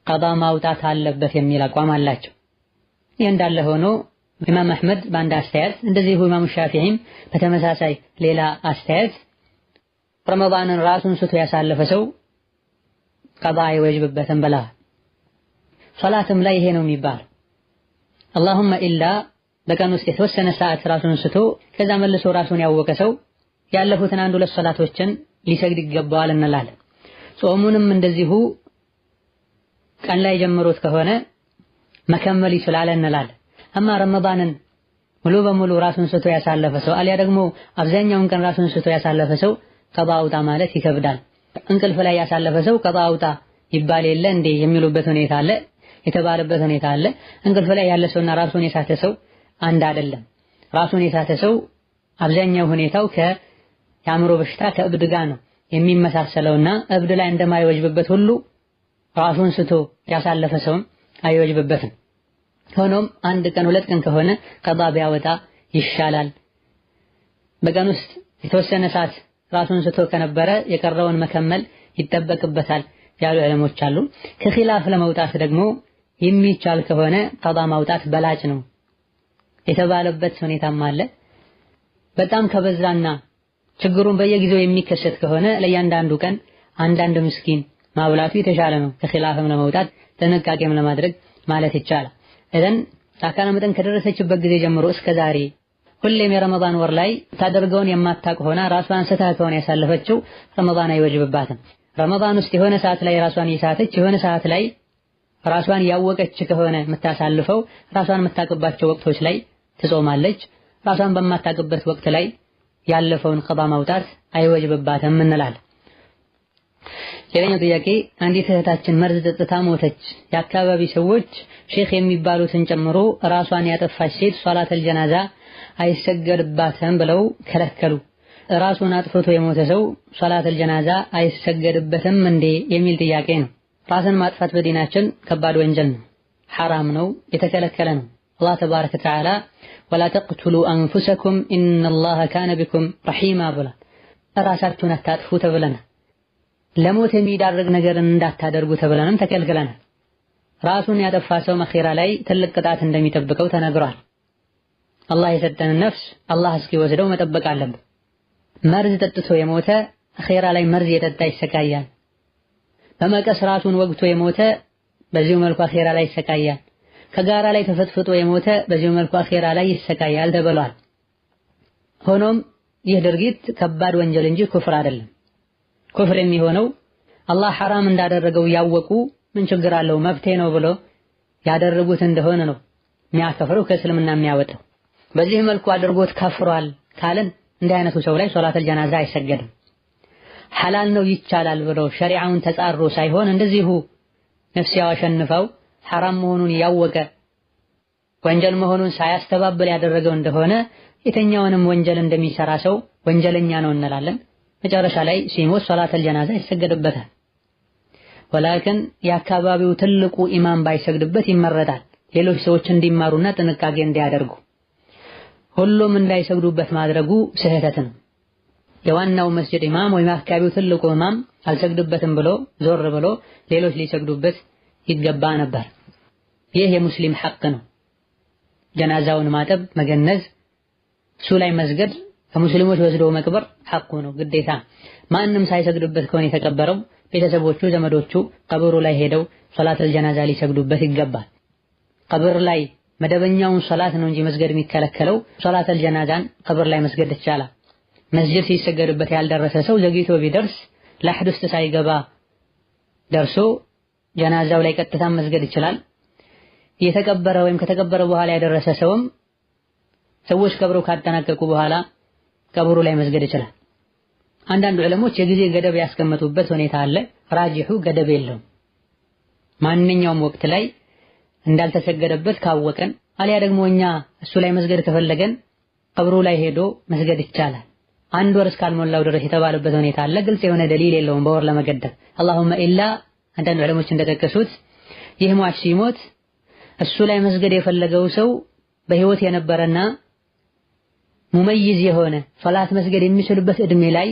ቀዳ ማውጣት አለበት የሚል አቋም አላቸው። ይህ እንዳለ ሆኖ ኢማም አህመድ በአንድ አስተያየት እንደዚሁ ኢማም ሻፊዒም በተመሳሳይ ሌላ አስተያየት ረመዳንን ራሱን ስቶ ያሳለፈ ሰው ቀዳ አይወጅብበትም ብለዋል። ሶላትም ላይ ይሄ ነው የሚባል አላሁመ ኢላ በቀን ውስጥ የተወሰነ ሰዓት ራሱን ስቶ ከዛ መልሶ ራሱን ያወቀ ሰው ያለፉትን አንድ ሁለት ሶላቶችን ሊሰግድ ይገባዋል እንላለን። ጾሙንም እንደዚሁ ቀን ላይ ጀምሮት ከሆነ መከመል ይችላል እንላለን። አማ ረመዳንን ሙሉ በሙሉ ራሱን ስቶ ያሳለፈ ሰው አልያ ደግሞ አብዛኛውን ቀን ራሱን ስቶ ያሳለፈ ሰው ቀዳ አውጣ ማለት ይከብዳል። እንቅልፍ ላይ ያሳለፈ ሰው ቀዳ አውጣ ይባል የለ እንዴ የሚሉበት ሁኔታ አለ፣ የተባለበት ሁኔታ አለ። እንቅልፍ ላይ ያለ ሰውና ራሱን የሳተ ሰው አንድ አይደለም። ራሱን የሳተ ሰው አብዛኛው ሁኔታው የአእምሮ በሽታ ከእብድ ጋር ነው የሚመሳሰለውና እብድ ላይ እንደማይወጅብበት ሁሉ ራሱን ስቶ ያሳለፈ ሰውም አይወጅብበትም። ሆኖም አንድ ቀን ሁለት ቀን ከሆነ ቀዳ ቢያወጣ ይሻላል። በቀን ውስጥ የተወሰነ ሰዓት ራሱን ስቶ ከነበረ የቀረውን መከመል ይጠበቅበታል ያሉ ዑለሞች አሉ። ከኺላፍ ለመውጣት ደግሞ የሚቻል ከሆነ ቀዳ ማውጣት በላጭ ነው የተባለበት ሁኔታም አለ። በጣም ከበዛና ችግሩን በየጊዜው የሚከሰት ከሆነ ለእያንዳንዱ ቀን አንዳንድ ምስኪን ማብላቱ የተሻለ ነው። ከኺላፍም ለመውጣት ጥንቃቄም ለማድረግ ማለት ይቻላል። እዘን አካለ መጠን ከደረሰችበት ጊዜ ጀምሮ እስከ ዛሬ ሁሌም የረመዳን ወር ላይ ታደርገውን የማታውቅ ሆና ራሷን ስታ ከሆነ ያሳለፈችው ረመዳን አይወጅብባትም። ረመዳን ውስጥ የሆነ ሰዓት ላይ ራሷን የሳተች የሆነ ሰዓት ላይ ራሷን ያወቀች ከሆነ የምታሳልፈው ራሷን የምታውቅባቸው ወቅቶች ላይ ትጾማለች። ራሷን በማታውቅበት ወቅት ላይ ያለፈውን ቀዳ ማውጣት አይወጅብባትም እንላለን። ሌላኛው ጥያቄ አንዲት እህታችን መርዝ ጠጥታ ሞተች። የአካባቢ ሰዎች ሼክ የሚባሉትን ጨምሮ ራሷን ያጠፋች ሴት ሶላተል ጀናዛ አይሰገድባትም ብለው ከለከሉ። ራሱን አጥፍቶ የሞተ ሰው ሶላተል ጀናዛ አይሰገድበትም እንዴ የሚል ጥያቄ ነው። ራስን ማጥፋት በዲናችን ከባድ ወንጀል ነው፣ ሐራም ነው፣ የተከለከለ ነው። አላህ ተባረከ ወተዓላ ወላ ተቅቱሉ አንፉሰኩም ኢነላሃ ካነ ቢኩም ረሒማ ብሏል። ራሳችሁን አታጥፉ ተብለናል። ለሞት የሚዳርግ ነገርን እንዳታደርጉ ተብለንም ተከልክለናል። ራሱን ያጠፋ ሰው አኺራ ላይ ትልቅ ቅጣት እንደሚጠብቀው ተነግሯል። አላህ የሰጠንን ነፍስ አላህ እስኪወስደው መጠበቅ አለብን። መርዝ ጠጥቶ የሞተ አኺራ ላይ መርዝ የጠጣ ይሰቃያል። በመቀስ ራሱን ወግቶ የሞተ በዚሁ መልኩ አኺራ ላይ ይሰቃያል። ከጋራ ላይ ተፈጥፍጦ የሞተ በዚሁ መልኩ አኺራ ላይ ይሰቃያል ተብሏል። ሆኖም ይህ ድርጊት ከባድ ወንጀል እንጂ ኩፍር አይደለም። ኩፍር የሚሆነው አላህ ሐራም እንዳደረገው ያወቁ ምን ችግር አለው መብቴ ነው ብሎ ያደረጉት እንደሆነ ነው የሚያከፍረው ከእስልምና የሚያወጣው። በዚህ መልኩ አድርጎት ከፍሯል ካለን እንዲህ አይነቱ ሰው ላይ ሶላተል ጀናዛ አይሰገድም። ሐላል ነው ይቻላል ብሎ ሸሪዓውን ተጻሮ ሳይሆን እንደዚሁ ነፍሲያው አሸንፈው ሐራም መሆኑን ያወቀ ወንጀል መሆኑን ሳያስተባብል ያደረገው እንደሆነ የተኛውንም ወንጀል እንደሚሰራ ሰው ወንጀለኛ ነው እንላለን። መጨረሻ ላይ ሲሞት ሶላተል ጀናዛ ይሰገድበታል። ወላኪን የአካባቢው ትልቁ ኢማም ባይሰግድበት ይመረጣል። ሌሎች ሰዎች እንዲማሩና ጥንቃቄ እንዲያደርጉ። ሁሉም እንዳይሰግዱበት ማድረጉ ስህተት ነው። የዋናው መስጂድ ኢማም ወይም አካባቢው ትልቁ ኢማም አልሰግድበትም ብሎ ዞር ብሎ ሌሎች ሊሰግዱበት ይገባ ነበር። ይህ የሙስሊም ሐቅ ነው። ጀናዛውን ማጠብ፣ መገነዝ፣ እሱ ላይ መስገድ፣ ከሙስሊሞች ወስዶ መቅበር ሐቁ ነው፣ ግዴታ። ማንም ሳይሰግድበት ከሆነ የተቀበረው ቤተሰቦቹ፣ ዘመዶቹ ቀብሩ ላይ ሄደው ሶላተል ጀናዛ ሊሰግዱበት ይገባል። ቀብር ላይ መደበኛውን ሶላት ነው እንጂ መስገድ የሚከለከለው ሶላተል ጀናዛን ቀብር ላይ መስገድ ይቻላል። መስጂድ ሲሰገድበት ያልደረሰ ሰው ዘግይቶ ቢደርስ ለሕድ ውስጥ ሳይገባ ደርሶ ጀናዛው ላይ ቀጥታ መስገድ ይችላል። የተቀበረ ወይም ከተቀበረ በኋላ ያደረሰ ሰውም ሰዎች ቀብረው ካጠናቀቁ በኋላ ቀብሩ ላይ መስገድ ይችላል። አንዳንድ ዑለሞች የጊዜ ገደብ ያስቀመጡበት ሁኔታ አለ። ራጂሑ ገደብ የለውም። ማንኛውም ወቅት ላይ እንዳልተሰገደበት ካወቀን አሊያ ደግሞ እኛ እሱ ላይ መስገድ ከፈለገን ቀብሩ ላይ ሄዶ መስገድ ይቻላል። አንድ ወር እስካልሞላው ድረስ የተባለበት ሁኔታ አለ። ግልጽ የሆነ ደሊል የለውም በወር ለመገደብ። አላሁመ ኢላ አንዳንድ ዑለሞች እንደጠቀሱት ይህ ሟች ሲሞት እሱ ላይ መስገድ የፈለገው ሰው በህይወት የነበረና ሙመይዝ የሆነ ሶላት መስገድ የሚችልበት እድሜ ላይ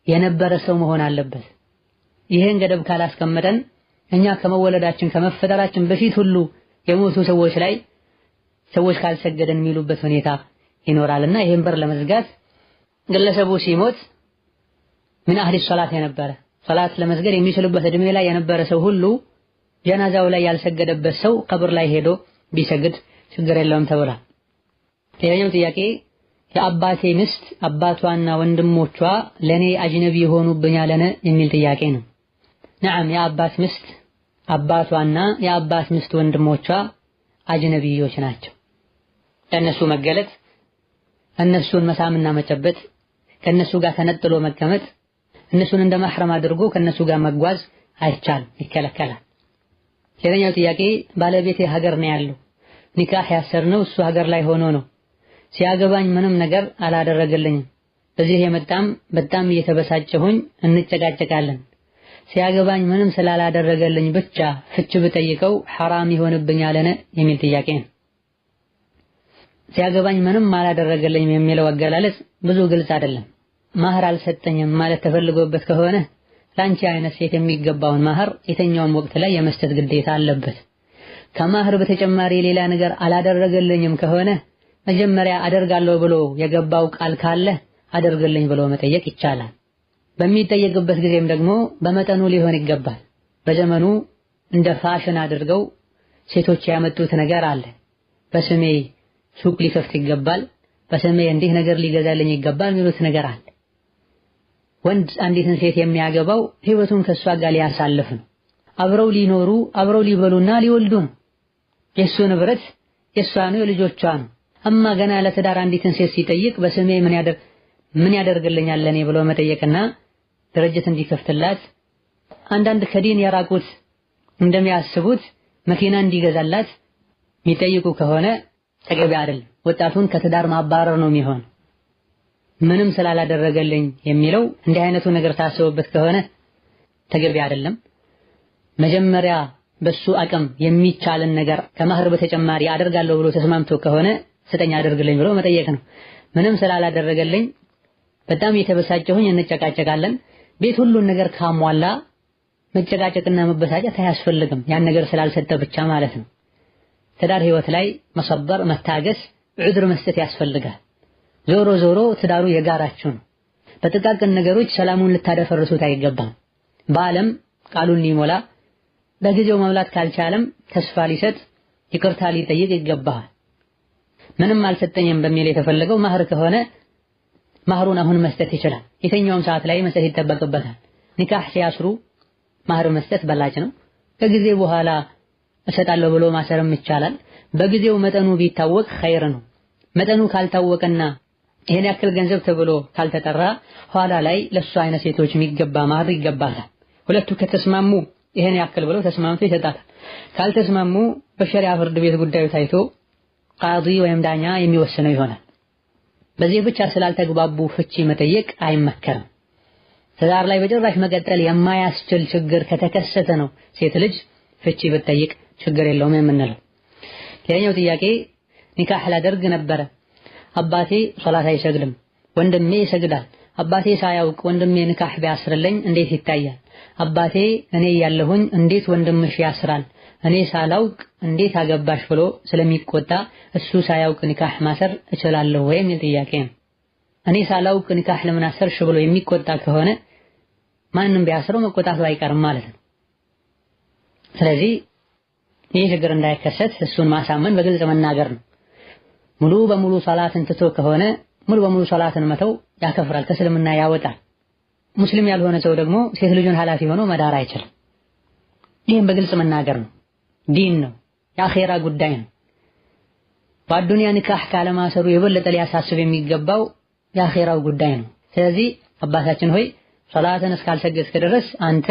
የነበረ ሰው መሆን አለበት። ይህን ገደብ ካላስቀመጠን እኛ ከመወለዳችን ከመፈጠራችን በፊት ሁሉ የሞቱ ሰዎች ላይ ሰዎች ካልሰገደን የሚሉበት ሁኔታ ይኖራልና ይህን በር ለመዝጋት ግለሰቡ ሲሞት ምን አህሊ ሶላት የነበረ ሶላት ለመስገድ የሚችልበት እድሜ ላይ የነበረ ሰው ሁሉ ጀናዛው ላይ ያልሰገደበት ሰው ቀብር ላይ ሄዶ ቢሰግድ ችግር የለውም ተብሏል። ሌላኛው ጥያቄ የአባቴ ሚስት አባቷና ወንድሞቿ ለኔ አጅነቢ ሆኑብኛልን የሚል ጥያቄ ነው። ነዓም የአባት ሚስት አባቷና የአባት ሚስት ወንድሞቿ አጅነቢዮች ናቸው። ለነሱ መገለጥ፣ እነሱን መሳምና መጨበጥ፣ ከነሱ ጋር ተነጥሎ መቀመጥ፣ እነሱን እንደ ማህረም አድርጎ ከነሱ ጋር መጓዝ አይቻልም፣ ይከለከላል። ሌላኛው ጥያቄ ባለቤቴ ሀገር ነው ያለው፣ ኒካህ ያሰርነው እሱ ሀገር ላይ ሆኖ ነው። ሲያገባኝ ምንም ነገር አላደረገልኝም። በዚህ የመጣም በጣም እየተበሳጨሁኝ እንጨቃጨቃለን። ሲያገባኝ ምንም ስላላደረገልኝ ብቻ ፍች ብጠይቀው ሐራም ይሆንብኛልን የሚል ጥያቄ ነው። ሲያገባኝ ምንም አላደረገልኝም የሚለው አገላለጽ ብዙ ግልጽ አይደለም። ማህር አልሰጠኝም ማለት ተፈልጎበት ከሆነ ላንቺ አይነት ሴት የሚገባውን ማህር የተኛውም ወቅት ላይ የመስጠት ግዴታ አለበት። ከማህር በተጨማሪ ሌላ ነገር አላደረገልኝም ከሆነ መጀመሪያ አደርጋለሁ ብሎ የገባው ቃል ካለ አደርግልኝ ብሎ መጠየቅ ይቻላል። በሚጠየቅበት ጊዜም ደግሞ በመጠኑ ሊሆን ይገባል። በዘመኑ እንደ ፋሽን አድርገው ሴቶች ያመጡት ነገር አለ። በስሜ ሱቅ ሊከፍት ይገባል፣ በስሜ እንዲህ ነገር ሊገዛልኝ ይገባል የሚሉት ነገር አለ። ወንድ አንዲትን ሴት የሚያገባው ህይወቱን ከሷ ጋር ሊያሳልፍ ነው። አብረው ሊኖሩ አብረው ሊበሉና ሊወልዱ ነው። የሱ ንብረት የሷ ነው፣ የልጆቿ ነው። አማ ገና ለትዳር አንዲትን ሴት ሲጠይቅ በስሜ ምን ያደርግልኛል ለኔ ብሎ መጠየቅና ድርጅት እንዲከፍትላት አንዳንድ ከዲን የራቁት እንደሚያስቡት መኪና እንዲገዛላት የሚጠይቁ ከሆነ ተገቢ አይደለም። ወጣቱን ከትዳር ማባረር ነው የሚሆን። ምንም ስላላደረገልኝ የሚለው እንዲህ አይነቱ ነገር ታስቦበት ከሆነ ተገቢ አይደለም። መጀመሪያ በሱ አቅም የሚቻልን ነገር ከማህር በተጨማሪ አደርጋለሁ ብሎ ተስማምቶ ከሆነ ስጠኝ አደርግልኝ ብሎ መጠየቅ ነው። ምንም ስላላደረገልኝ በጣም የተበሳጨሁኝ እንጨቃጨቃለን። ቤት ሁሉን ነገር ካሟላ መጨቃጨቅና መበሳጨት አያስፈልግም። ያን ነገር ስላልሰጠ ብቻ ማለት ነው። ትዳር ህይወት ላይ መሰበር፣ መታገስ፣ ዑድር መስጠት ያስፈልጋል። ዞሮ ዞሮ ትዳሩ የጋራችሁ ነው። በጥቃቅን ነገሮች ሰላሙን ልታደፈርሱት አይገባም። በዓለም ቃሉን ሊሞላ በጊዜው መብላት ካልቻለም ተስፋ ሊሰጥ ይቅርታ ሊጠይቅ ይገባል። ምንም አልሰጠኝም በሚል የተፈለገው ማህር ከሆነ ማህሩን አሁን መስጠት ይችላል። የትኛውም ሰዓት ላይ መስጠት ይጠበቅበታል። ኒካህ ሲያስሩ ማህር መስጠት በላጭ ነው። ከጊዜ በኋላ እሰጣለሁ ብሎ ማሰርም ይቻላል። በጊዜው መጠኑ ቢታወቅ ኸይር ነው። መጠኑ ካልታወቀና ይሄን ያክል ገንዘብ ተብሎ ካልተጠራ ኋላ ላይ ለሱ አይነት ሴቶች የሚገባ ማህር ይገባታል። ሁለቱ ከተስማሙ ይሄን ያክል ብለው ተስማምቶ ይሰጣታል። ካልተስማሙ በሸሪዓ ፍርድ ቤት ጉዳዩ ታይቶ ቃዲ ወይም ዳኛ የሚወስነው ይሆናል። በዚህ ብቻ ስላልተግባቡ ፍቺ መጠየቅ አይመከርም። ትዳር ላይ በጭራሽ መቀጠል የማያስችል ችግር ከተከሰተ ነው ሴት ልጅ ፍቺ ብትጠይቅ ችግር የለውም የምንለው። ሌላኛው ጥያቄ ኒካህ ላደርግ ነበረ፣ አባቴ ሶላት አይሰግድም፣ ወንድሜ ይሰግዳል። አባቴ ሳያውቅ ወንድሜ ኒካህ ቢያስርልኝ እንዴት ይታያል? አባቴ እኔ ያለሁኝ እንዴት ወንድምሽ ያስራል? እኔ ሳላውቅ እንዴት አገባሽ ብሎ ስለሚቆጣ እሱ ሳያውቅ ኒካህ ማሰር እችላለሁ ወይ የሚል ጥያቄ ነው። እኔ ሳላውቅ ኒካህ ለምን አሰርሽ ብሎ የሚቆጣ ከሆነ ማንም ቢያስረው መቆጣቱ አይቀርም ማለት ነው። ስለዚህ ይህ ችግር እንዳይከሰት እሱን ማሳመን በግልጽ መናገር ነው። ሙሉ በሙሉ ሶላትን ትቶ ከሆነ ሙሉ በሙሉ ሶላትን መተው ያከፍራል፣ ከእስልምና ያወጣል። ሙስሊም ያልሆነ ሰው ደግሞ ሴት ልጁን ኃላፊ ሆኖ መዳር አይችልም። ይህም በግልጽ መናገር ነው። ዲን ነው፣ የአኼራ ጉዳይ ነው። በአዱንያ ኒካህ ካለማሰሩ የበለጠ ሊያሳስብ የሚገባው የአኼራው ጉዳይ ነው። ስለዚህ አባታችን ሆይ ሶላትን እስካልሰገድክ ድረስ አንተ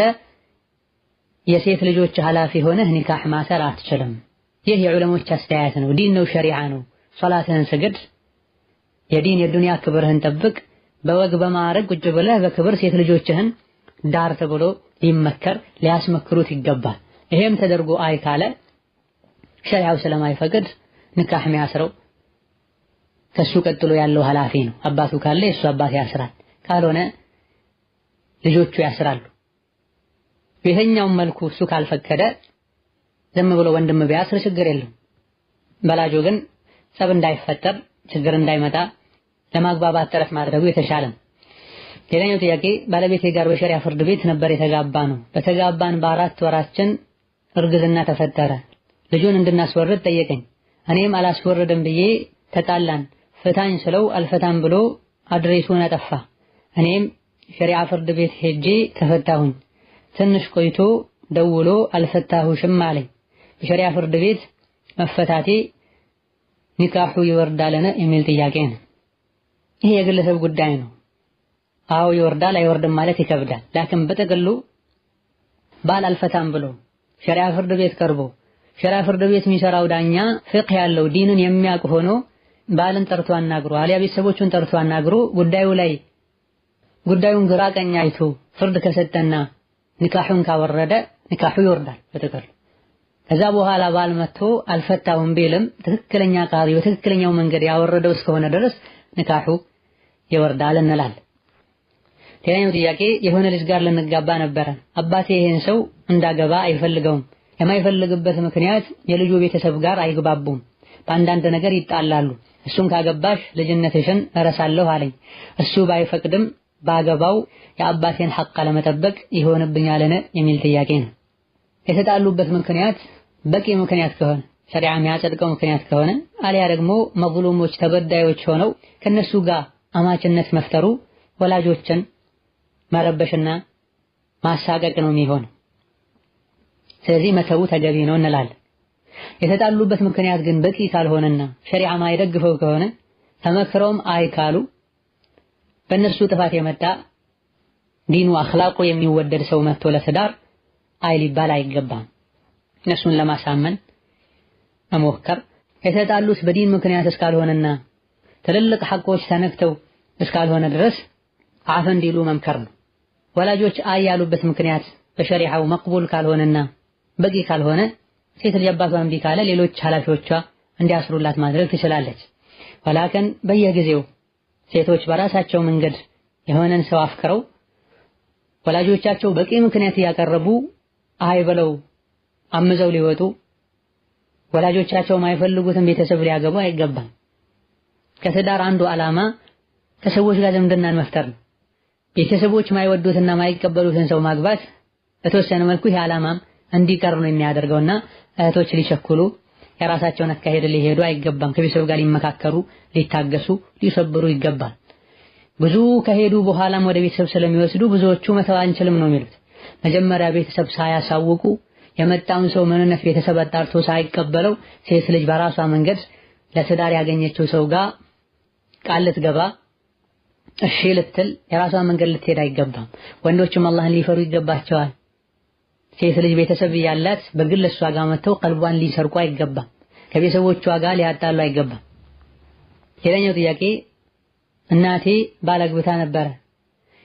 የሴት ልጆች ኃላፊ ሆነህ ኒካህ ማሰር አትችልም። ይህ የዑለሞች አስተያየት ነው። ዲን ነው፣ ሸሪዓ ነው። ሶላትህን ስገድ፣ የዲን የዱንያ ክብርህን ጠብቅ፣ በወግ በማዕረግ ቁጭ ብለህ በክብር ሴት ልጆችህን ዳር ተብሎ ሊመከር ሊያስመክሩት ይገባል። ይሄም ተደርጎ አይ ካለ ሸሪዓው ስለማይፈቅድ ኒካህ የሚያስረው ከሱ ቀጥሎ ያለው ኃላፊ ነው። አባቱ ካለ የሱ አባት ያስራል፣ ካልሆነ ልጆቹ ያስራሉ። በየትኛውም መልኩ እሱ ካልፈቀደ ዝም ብሎ ወንድም ቢያስር ችግር የለም። በላጆ ግን ጸብ እንዳይፈጠር ችግር እንዳይመጣ ለማግባባት ጥረት ማድረጉ የተሻለ ነው። ሌላኛው ጥያቄ ባለቤቴ ጋር በሸሪዓ ፍርድ ቤት ነበር የተጋባ ነው። በተጋባን በ4 ወራችን እርግዝና ተፈጠረ። ልጁን እንድናስወርድ ጠየቀኝ። እኔም አላስወርድም ብዬ ተጣላን። ፍታኝ ስለው አልፈታም ብሎ አድሬሱን አጠፋ። እኔም ሸሪዓ ፍርድ ቤት ሄጄ ተፈታሁኝ። ትንሽ ቆይቶ ደውሎ አልፈታሁሽም አለኝ። በሸሪዓ ፍርድ ቤት መፈታቴ ኒካሑ ይወርዳልን የሚል ጥያቄ ነው። ይሄ የግለሰብ ጉዳይ ነው። አዎ ይወርዳል አይወርድም ማለት ይከብዳል። ላኪን በጥቅሉ ባል አልፈታም ብሎ ሸሪዓ ፍርድ ቤት ቀርቦ ሸሪዓ ፍርድ ቤት የሚሰራው ዳኛ ፍቅህ ያለው ዲንን የሚያውቅ ሆኖ ባልን ጠርቶ አናግሮ አልያ ቤተሰቦቹን ጠርቶ አናግሮ ጉዳዩን ግራ ቀኝ አይቶ ፍርድ ከሰጠና ኒካሑን ካወረደ ኒካሑ ይወርዳል በጥቅሉ። ከዛ በኋላ ባል መጥቶ አልፈታውም ቢልም ትክክለኛ ቃሪ በትክክለኛው መንገድ ያወረደው እስከሆነ ድረስ ኒካሑ ይወርዳል እንላለን። ሌላኛው ጥያቄ የሆነ ልጅ ጋር ልንጋባ ነበረ። አባቴ ይሄን ሰው እንዳገባ አይፈልገውም። የማይፈልግበት ምክንያት የልጁ ቤተሰብ ጋር አይግባቡም፣ በአንዳንድ ነገር ይጣላሉ። እሱን ካገባሽ ልጅነትሽን እረሳለሁ አለኝ። እሱ ባይፈቅድም ባገባው የአባቴን ሐቅ ለመጠበቅ ይሆንብኛልን የሚል ጥያቄ ነው። የተጣሉበት ምክንያት በቂ ምክንያት ከሆነ ሸሪዓ የሚያጸድቀው ምክንያት ከሆነ አልያ ደግሞ መዝሉሞች ተበዳዮች ሆነው ከነሱ ጋር አማችነት መፍጠሩ ወላጆችን መረበሽና ማሳቀቅ ነው የሚሆነው። ስለዚህ መተው ተገቢ ነው እንላለን። የተጣሉበት ምክንያት ግን በቂ ካልሆነና ሸሪዓ ማይደግፈው ከሆነ ተመክረውም አይ ካሉ በእነሱ ጥፋት የመጣ ዲኑ አኽላቁ የሚወደድ ሰው መጥቶ ለትዳር አይ ሊባል አይገባም። እነሱን ለማሳመን መሞከር። የተጣሉት በዲን ምክንያት እስካልሆነና ትልልቅ ሐቆች ተነክተው እስካልሆነ ድረስ አፍ እንዲሉ መምከር ነው። ወላጆች አይ ያሉበት ምክንያት በሸሪዓው መቅቡል ካልሆነና በቂ ካልሆነ ሴት ልጅ አባቷን እምቢ ካለ ሌሎች ኃላፊዎቿ እንዲያስሩላት ማድረግ ትችላለች። ወላከን በየጊዜው ሴቶች በራሳቸው መንገድ የሆነን ሰው አፍቅረው ወላጆቻቸው በቂ ምክንያት ያቀረቡ አይ ብለው አምዘው ሊወጡ ወላጆቻቸው ማይፈልጉትን ቤተሰብ ሊያገቡ አይገባም። ከትዳር አንዱ ዓላማ ከሰዎች ጋር ዝምድናን መፍጠር ነው። ቤተሰቦች ማይወዱትና ማይቀበሉትን ሰው ማግባት በተወሰነ መልኩ ይሄ ዓላማም እንዲቀር ነው የሚያደርገውና እህቶች ሊቸኩሉ የራሳቸውን አካሄድ ሊሄዱ አይገባም። ከቤተሰብ ጋር ሊመካከሩ፣ ሊታገሱ፣ ሊሰብሩ ይገባል። ብዙ ከሄዱ በኋላም ወደ ቤተሰብ ስለሚወስዱ ብዙዎቹ መተው አንችልም ነው የሚሉት። መጀመሪያ ቤተሰብ ሳያሳውቁ የመጣውን ሰው ምንነት ቤተሰብ አጣርቶ ሳይቀበለው ሴት ልጅ በራሷ መንገድ ለትዳር ያገኘችው ሰው ጋር ቃል ልትገባ እሺ ልትል የራሷ መንገድ ልትሄድ አይገባም። ወንዶችም አላህን ሊፈሩ ይገባቸዋል። ሴት ልጅ ቤተሰብ ያላት በግል እሷ ጋር መተው ቀልቧን ሊሰርቁ አይገባም። ከቤተሰቦቿ ጋር ሊያጣሉ አይገባም። ሌላኛው ጥያቄ እናቴ ባል አግብታ ነበረ።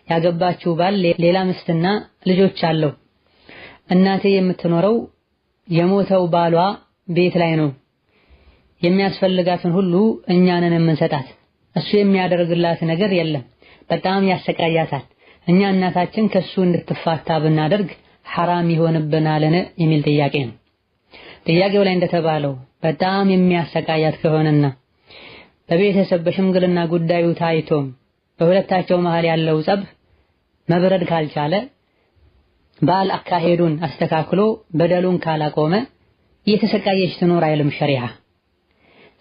ያገባችው ባል ሌላ ሚስትና ልጆች አለው። እናቴ የምትኖረው የሞተው ባሏ ቤት ላይ ነው። የሚያስፈልጋትን ሁሉ እኛ ነን የምንሰጣት። እሱ የሚያደርግላት ነገር የለም። በጣም ያሰቃያታል። እኛ እናታችን ከሱ እንድትፋታ ብናደርግ ሐራም ይሆንብናልን የሚል ጥያቄ ነው። ጥያቄው ላይ እንደተባለው በጣም የሚያሰቃያት ከሆነና በቤተሰብ በሽምግልና ጉዳዩ ታይቶም በሁለታቸው መሃል ያለው ጸብ መብረድ ካልቻለ ባል አካሄዱን አስተካክሎ በደሉን ካላቆመ እየተሰቃየች ትኖር አይልም ሸሪዓ።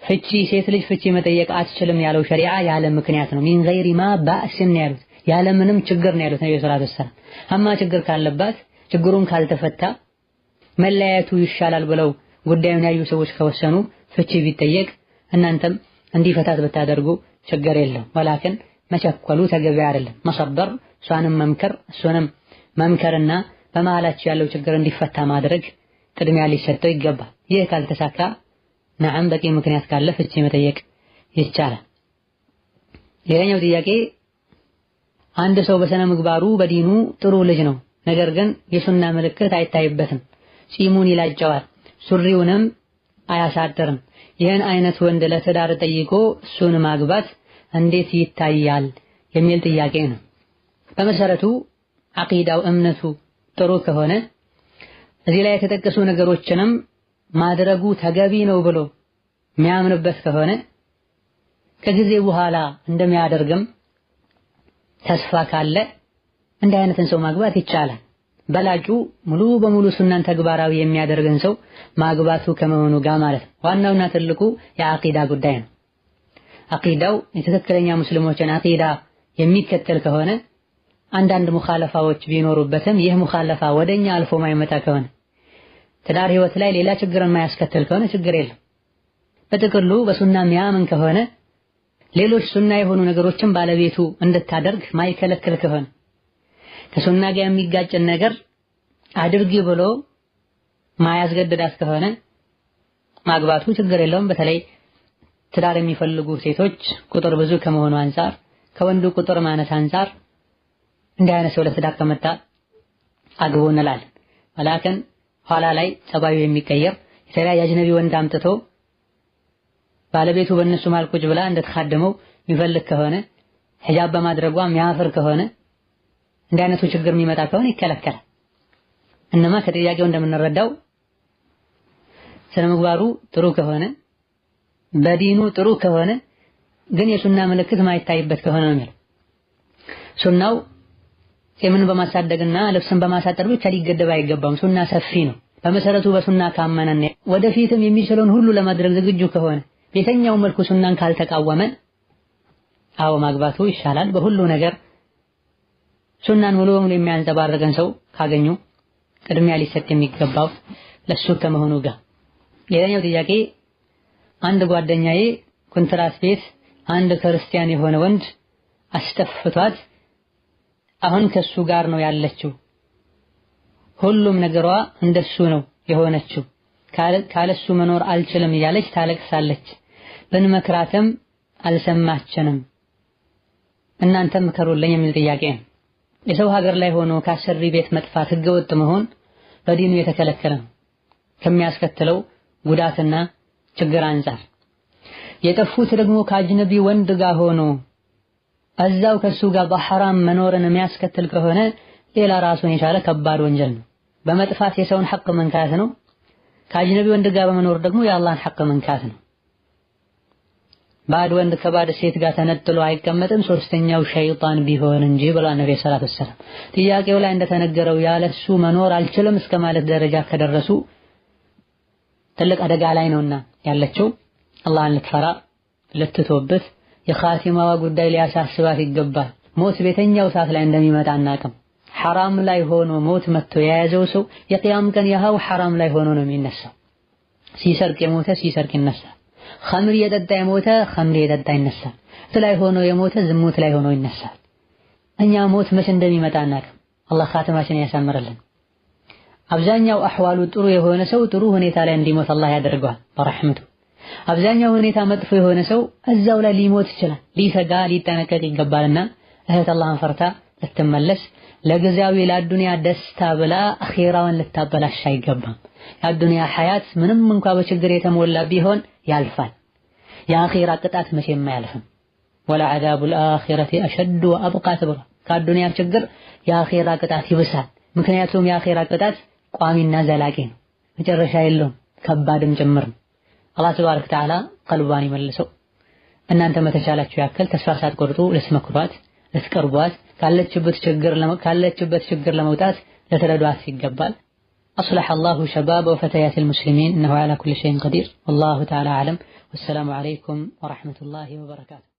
ፍቺ ሴት ልጅ ፍቺ መጠየቅ አትችልም ያለው ሸሪዓ ያለ ምክንያት ነው። ሚን ገይሪ ማ ባእስን ያሉት ያለ ምንም ችግር ነው ያሉት ነብዩ ሰለላሁ ዐለይሂ ወሰለም። አማ ችግር ካለባት ችግሩን ካልተፈታ መለያየቱ ይሻላል ብለው ጉዳዩን ያዩ ሰዎች ከወሰኑ ፍቺ ቢጠየቅ እናንተም እንዲፈታት ብታደርጉ ችግር የለም። ወላኪን መቸኮሉ ተገቢ አይደለም። መሰበር እሷንም መምከር እሱንም መምከርና በመሃላቸው ያለው ችግር እንዲፈታ ማድረግ ቅድሚያ ሊሰጠው ይገባል። ይህ ካልተሳካ ነዓም በቂ ምክንያት ካለ ፍቺ መጠየቅ ይቻላል። ሌላኛው ጥያቄ አንድ ሰው በስነ ምግባሩ በዲኑ ጥሩ ልጅ ነው፣ ነገር ግን የሱና ምልክት አይታይበትም። ጺሙን ይላጨዋል፣ ሱሪውንም አያሳጥርም። ይህን አይነት ወንድ ለትዳር ጠይቆ እሱን ማግባት እንዴት ይታያል የሚል ጥያቄ ነው። በመሰረቱ አቂዳው እምነቱ ጥሩ ከሆነ እዚህ ላይ የተጠቀሱ ነገሮችንም ማድረጉ ተገቢ ነው ብሎ የሚያምንበት ከሆነ ከጊዜ በኋላ እንደሚያደርግም ተስፋ ካለ እንዲህ አይነትን ሰው ማግባት ይቻላል። በላጩ ሙሉ በሙሉ ሱናን ተግባራዊ የሚያደርገን ሰው ማግባቱ ከመሆኑ ጋር ማለት ነው። ዋናውና ትልቁ የአቂዳ ጉዳይ ነው። አቂዳው የትክክለኛ ሙስሊሞችን አቂዳ የሚከተል ከሆነ አንዳንድ ሙኻለፋዎች ቢኖሩበትም ይህ ሙኻለፋ ወደኛ አልፎ ማይመጣ ከሆነ ትዳር ህይወት ላይ ሌላ ችግርን ማያስከትል ከሆነ ችግር የለም። በጥቅሉ በሱና የሚያምን ከሆነ ሌሎች ሱና የሆኑ ነገሮችን ባለቤቱ እንድታደርግ ማይከለክል ከሆነ ከሱና ጋር የሚጋጭን ነገር አድርጊ ብሎ ማያስገድዳት ከሆነ ማግባቱ ችግር የለውም። በተለይ ትዳር የሚፈልጉ ሴቶች ቁጥር ብዙ ከመሆኑ አንፃር ከወንዱ ቁጥር ማነስ አንፃር እንዲህ አይነት ሰው ለትዳር ከመጣ አግቡ እንላለን። ወላኪን ኋላ ላይ ጸባዩ የሚቀየር የተለያየ አጅነቢ ወንድ አምጥቶ ባለቤቱ በእነሱ መሃል ቁጭ ብላ እንድትኻደመው የሚፈልግ ከሆነ ሒጃብ በማድረጓ የሚያፍር ከሆነ እንዲህ አይነቱ ችግር የሚመጣ ከሆነ ይከለከላል። እነማ ከጥያቄው እንደምንረዳው ስነ ምግባሩ ጥሩ ከሆነ በዲኑ ጥሩ ከሆነ ግን የሱና ምልክት ማይታይበት ከሆነ ነው የሚለው። ሱናው ጺምን በማሳደግና ልብስን በማሳጠር ብቻ ሊገደብ አይገባም። ሱና ሰፊ ነው። በመሰረቱ በሱና ካመነና ወደፊትም የሚችለውን ሁሉ ለማድረግ ዝግጁ ከሆነ በየትኛው መልኩ ሱናን ካልተቃወመ አዎ ማግባቱ ይሻላል። በሁሉ ነገር ሱናን ሙሉ በሙሉ የሚያንጸባርቀን ሰው ካገኙ ቅድሚያ ሊሰጥ የሚገባው ለሱ ከመሆኑ ጋር። ሌላኛው ጥያቄ አንድ ጓደኛዬ ኮንትራት ቤት አንድ ክርስቲያን የሆነ ወንድ አስጠፍቷት አሁን ከሱ ጋር ነው ያለችው። ሁሉም ነገሯ እንደሱ ነው የሆነችው። ካለሱ መኖር አልችልም እያለች ታለቅሳለች። ብንመክራትም አልሰማችንም። እናንተ ምከሩልኝ የሚል ጥያቄ ነው። የሰው ሀገር ላይ ሆኖ ከአሰሪ ቤት መጥፋት ህገወጥ መሆን በዲኑ የተከለከለ ነው ከሚያስከትለው ጉዳትና ችግር አንፃር። የጠፉት ደግሞ ከአጅነቢ ወንድ ጋር ሆኖ እዛው ከሱ ጋር በሐራም መኖርን የሚያስከትል ከሆነ ሌላ ራሱን የቻለ ከባድ ወንጀል ነው። በመጥፋት የሰውን ሐቅ መንካት ነው። ከአጅነቢ ወንድ ጋር በመኖር ደግሞ የአላህን ሐቅ መንካት ነው። ባድ ወንድ ከባድ ሴት ጋር ተነጥሎ አይቀመጥም ሶስተኛው ሸይጣን ቢሆን እንጂ ብላ ነብዩ ሰለላሁ ዐለይሂ ወሰለም። ጥያቄው ላይ እንደተነገረው ያለሱ መኖር አልችልም እስከ ማለት ደረጃ ከደረሱ ትልቅ አደጋ ላይ ነውና ያለችው አላህን ልትፈራ ልትተውበት የኻቲማዋ ጉዳይ ሊያሳስባት ይገባል። ሞት በየትኛው ሰዓት ላይ እንደሚመጣ አናውቅም። ሐራም ላይ ሆኖ ሞት መጥቶ የያዘው ሰው የቂያም ቀን ያው ሐራም ላይ ሆኖ ነው የሚነሳው። ሲሰርቅ የሞተ ሲሰርቅ ይነሳል። ኸምር የጠጣ የሞተ ኸምር የጠጣ ይነሳል። ላይ ሆኖ የሞተ ዝሙት ላይ ሆኖ ይነሳል። እኛ ሞት መቼ እንደሚመጣ አናውቅም። አላህ ኻቲማችንን ያሳምርልን። አብዛኛው አህዋሉ ጥሩ የሆነ ሰው ጥሩ ሁኔታ ላይ እንዲሞት አላህ ያደርገዋል በረህመቱ። አብዛኛው ሁኔታ መጥፎ የሆነ ሰው እዛው ላይ ሊሞት ይችላል። ሊሰጋ ሊጠነቀቅ ይገባልና እህት አላህን ፈርታ ልትመለስ ለጊዜያዊ ለዱንያ ደስታ ብላ አኺራውን ልታበላሽ አይገባም። የዱንያ ሐያት ምንም እንኳን በችግር የተሞላ ቢሆን ያልፋል። የአኺራ ቅጣት መቼም አያልፍም። ወላ አዛቡል አኺረቲ አሸዱ ወአብቃ ተብሏል። ከዱንያ ችግር የአኺራ ቅጣት ይብሳል። ምክንያቱም የአኺራ ቅጣት ቋሚና ዘላቂ ነው፣ መጨረሻ የለውም፣ ከባድም ጭምር ነው። አላህ ተባረከ ወተዓላ ቀልቧን ይመልሰው። እናንተ መተቻላችሁ ያክል ተስፋ ሳትቆርጡ ልትመክሯት ልትቀርቧት ካለችበት ችግር ለመውጣት ለተረዷት ይገባል። أصلح الله شباب وفتيات المسلمين إنه على كل شيء قدير والله تعالى أعلم والسلام عليكم ورحمة الله وبركاته.